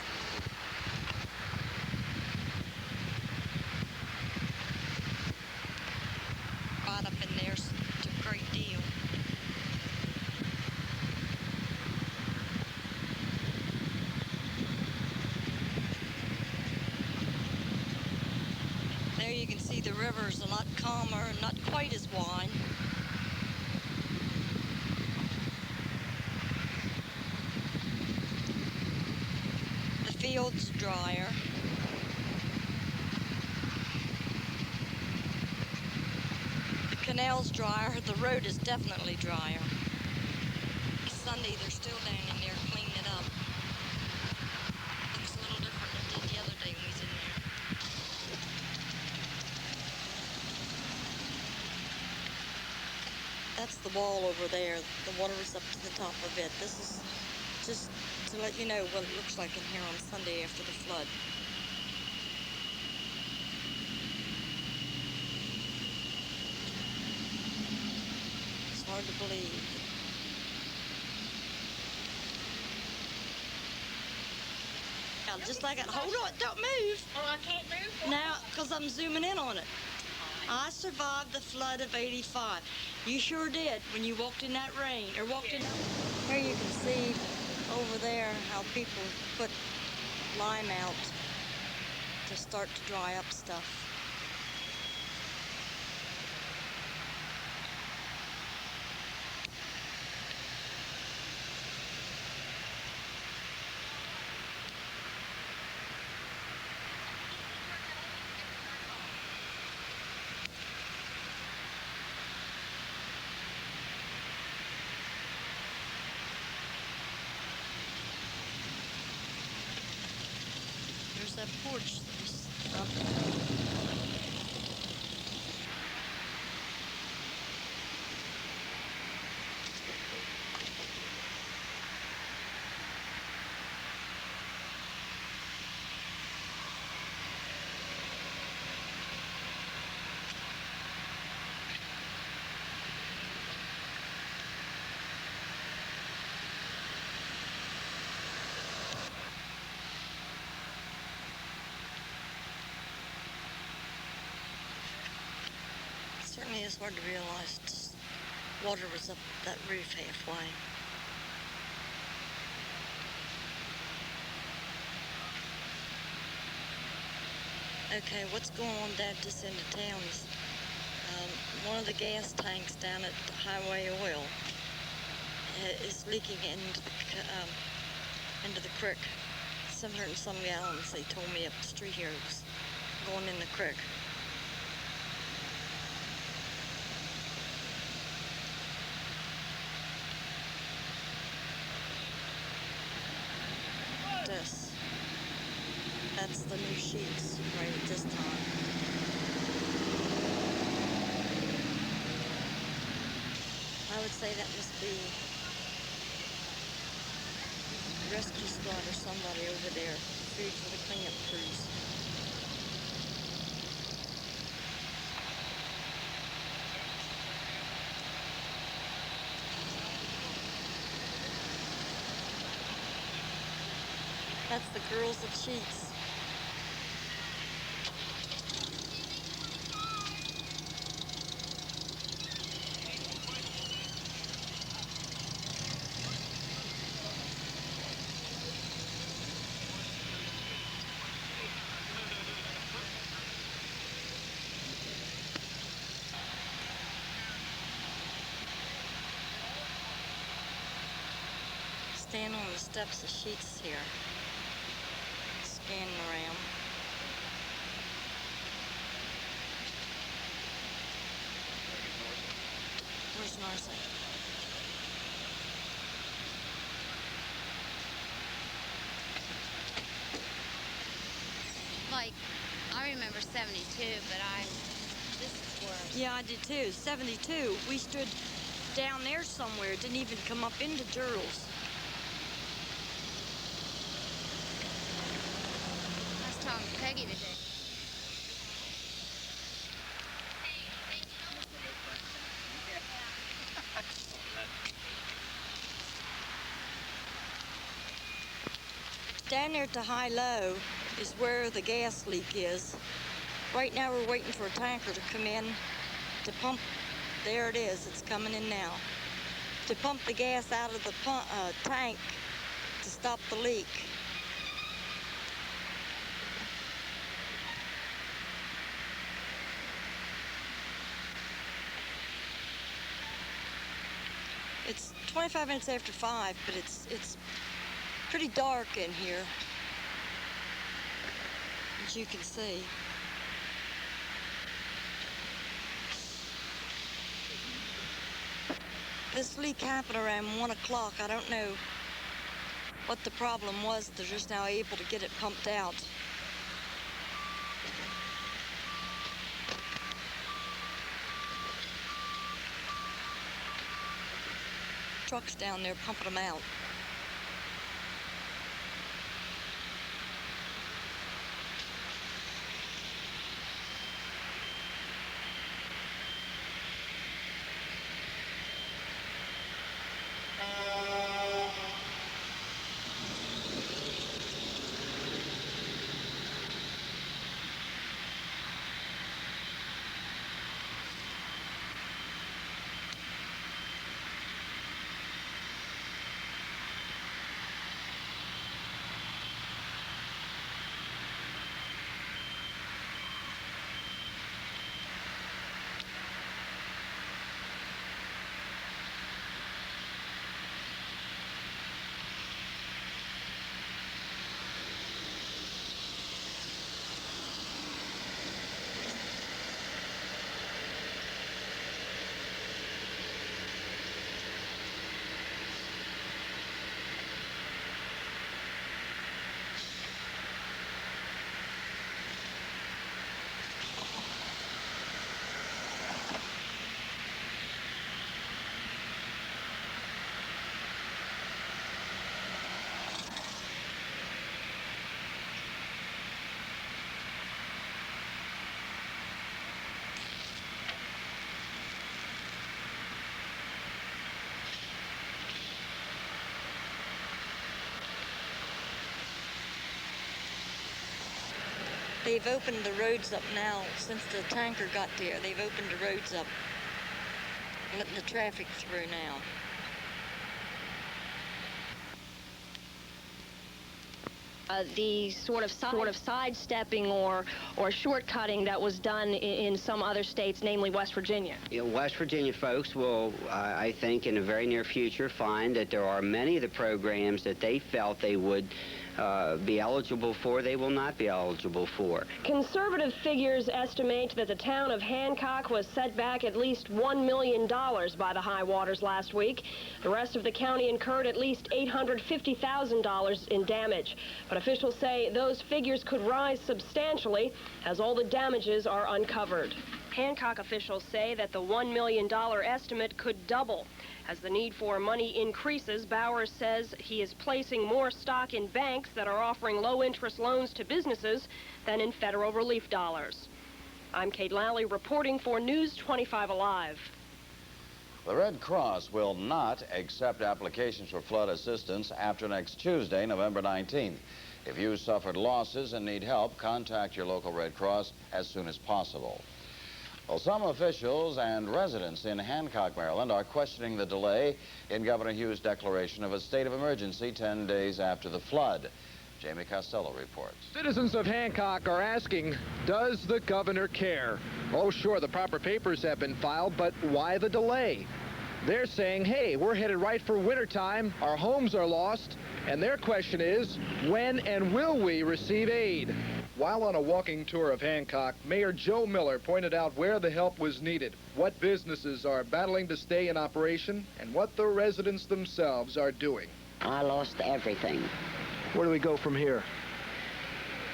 Right up in there, it's a great deal. There you can see the river's a lot calmer, not quite as wide. The field's drier. The canal's drier. The road is definitely drier. Sunday, they're still down in there cleaning it up. Looks a little different than it did the other day when we was in there. That's the wall over there. The water is up to the top of it. This is just to let you know what it looks like in here on Sunday after the flood. It's hard to believe. Now, just like it. Hold on, don't move. Oh, I can't move? Now, because I'm zooming in on it. I survived the flood of '85. You sure did when you walked in that rain, or walked in. Here you can see over there how people put lime out to start to dry up stuff. There's that porch that's up. Certainly it's hard to realize just water was up that roof halfway. Okay, what's going on down this end of town is one of the gas tanks down at Highway Oil is leaking into the creek. 700 and some gallons, they told me up the street here, it was going in the creek. That's the new sheets right at this time. I would say that must be rescue squad or somebody over there, food for the cleanup crews. That's the girls of sheets. Stand on the steps of sheets here. Scanning around. Where's Marcy? like, I remember 72, but this is worse. Yeah, I did too. 72. We stood down there somewhere. It didn't even come up into Turtles. I was talking to Peggy today. Down there at the high-low is where the gas leak is. Right now we're waiting for a tanker to come in to pump. There it is, it's coming in now. To pump the gas out of the tank to stop the leak. It's 25 minutes after 5, but it's pretty dark in here, as you can see. This leak happened around 1 o'clock. I don't know what the problem was. They're just now able to get it pumped out. Trucks down there pumping them out. They've opened the roads up now since the tanker got there. They've opened the roads up, letting the traffic through now. The sort of sidestepping or shortcutting that was done in some other states, namely West Virginia. You know, West Virginia folks will, I think, in the very near future, find that there are many of the programs that they felt they would be eligible for, they will not be eligible for. Conservative figures estimate that the town of Hancock was set back at least $1 million by the high waters last week. The rest of the county incurred at least $850,000 in damage. But officials say those figures could rise substantially as all the damages are uncovered. Hancock officials say that the $1 million estimate could double. As the need for money increases, Bowers says he is placing more stock in banks that are offering low-interest loans to businesses than in federal relief dollars. I'm Kate Lally reporting for News 25 Alive. The Red Cross will not accept applications for flood assistance after next Tuesday, November 19th. If you suffered losses and need help, contact your local Red Cross as soon as possible. Well, some officials and residents in Hancock, Maryland, are questioning the delay in Governor Hughes' declaration of a state of emergency 10 days after the flood. Jamie Costello reports. Citizens of Hancock are asking, does the governor care? Oh, sure, the proper papers have been filed, but why the delay? They're saying, hey, we're headed right for wintertime, our homes are lost, and their question is, when and will we receive aid? While on a walking tour of Hancock, Mayor Joe Miller pointed out where the help was needed, what businesses are battling to stay in operation, and what the residents themselves are doing. I lost everything. Where do we go from here?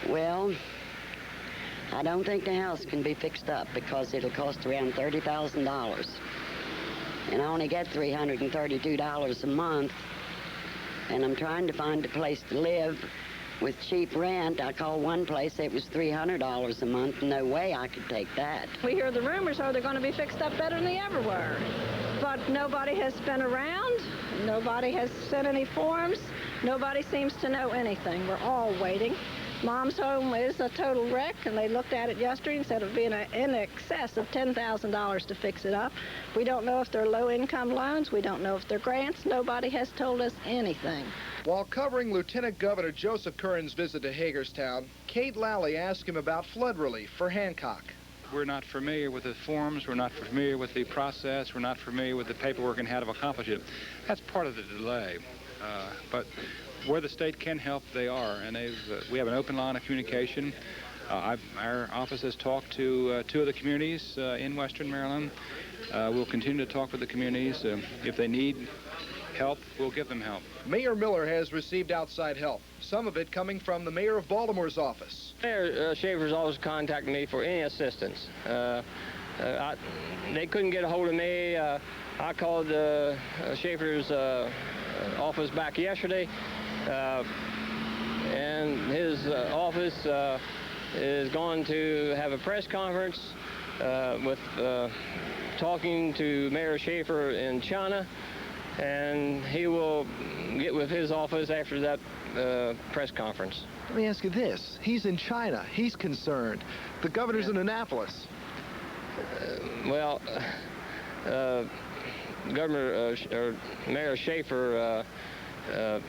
Well, I don't think the house can be fixed up because it'll cost around $30,000. And I only get $332 a month. And I'm trying to find a place to live with cheap rent. I called one place, it was $300 a month. No way I could take that. We hear the rumors are they're going to be fixed up better than they ever were. But nobody has been around. Nobody has sent any forms. Nobody seems to know anything. We're all waiting. Mom's home is a total wreck, and they looked at it yesterday and said it would be in excess of $10,000 to fix it up. We don't know if they're low-income loans. We don't know if they're grants. Nobody has told us anything. While covering Lieutenant Governor Joseph Kern's visit to Hagerstown, Kate Lally asked him about flood relief for Hancock. We're not familiar with the forms. We're not familiar with the process. We're not familiar with the paperwork and how to accomplish it. That's part of the delay. But where the state can help, they are, and we have an open line of communication. Our office has talked to two of the communities in Western Maryland. We'll continue to talk with the communities. If they need help, we'll give them help. Mayor Miller has received outside help, some of it coming from the mayor of Baltimore's office. Mayor Schaefer's always contacted me for any assistance. They couldn't get a hold of me. I called Schaefer's office back yesterday, and his office is going to have a press conference with talking to Mayor Schaefer in China, and he will get with his office after that press conference. Let me ask you this. He's in China. He's concerned. The governor's in Annapolis. Mayor Schaefer, of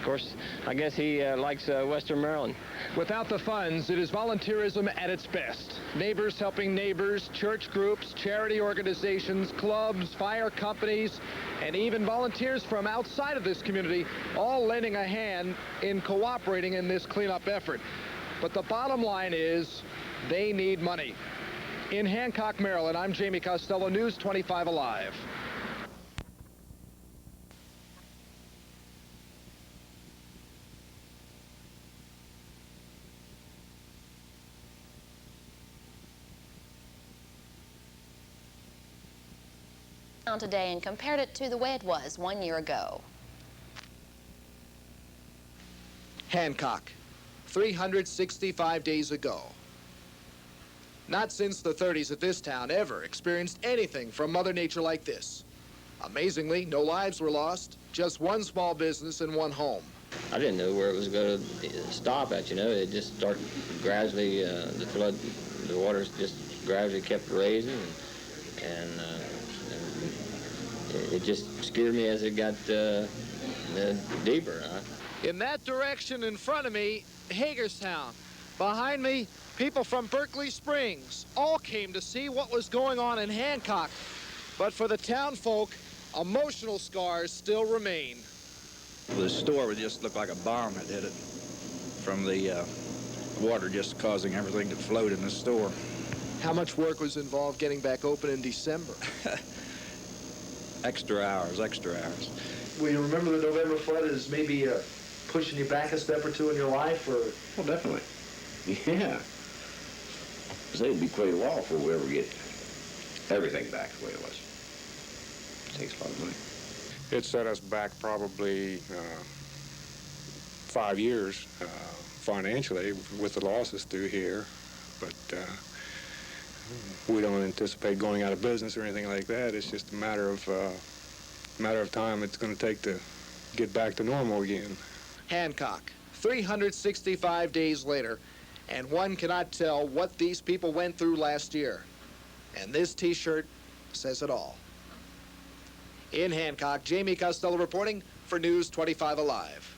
course, I guess he likes Western Maryland. Without the funds, it is volunteerism at its best. Neighbors helping neighbors, church groups, charity organizations, clubs, fire companies, and even volunteers from outside of this community, all lending a hand in cooperating in this cleanup effort. But the bottom line is they need money. In Hancock, Maryland, I'm Jamie Costello, News 25 Alive. Today and compared it to the way it was 1 year ago. Hancock, 365 days ago. Not since the 30s that this town ever experienced anything from Mother Nature like this. Amazingly, no lives were lost, just one small business and one home. I didn't know where it was going to stop at, you know. It just started gradually, the water just gradually kept raising, and it just scared me as it got deeper. In that direction in front of me, Hagerstown. Behind me, people from Berkeley Springs all came to see what was going on in Hancock. But for the town folk, emotional scars still remain. The store would just look like a bomb had hit it from the water just causing everything to float in the store. How much work was involved getting back open in December? Extra hours. Will you remember the November flood as maybe pushing you back a step or two in your life? Or? Well, definitely. Yeah. It'd be quite a while before we ever get everything back the way it was. It takes a lot of money. It set us back probably 5 years financially with the losses through here, but we don't anticipate going out of business or anything like that. It's just a matter of time it's going to take to get back to normal again. Hancock, 365 days later, and one cannot tell what these people went through last year. And this T-shirt says it all. In Hancock, Jamie Costello reporting for News 25 Alive.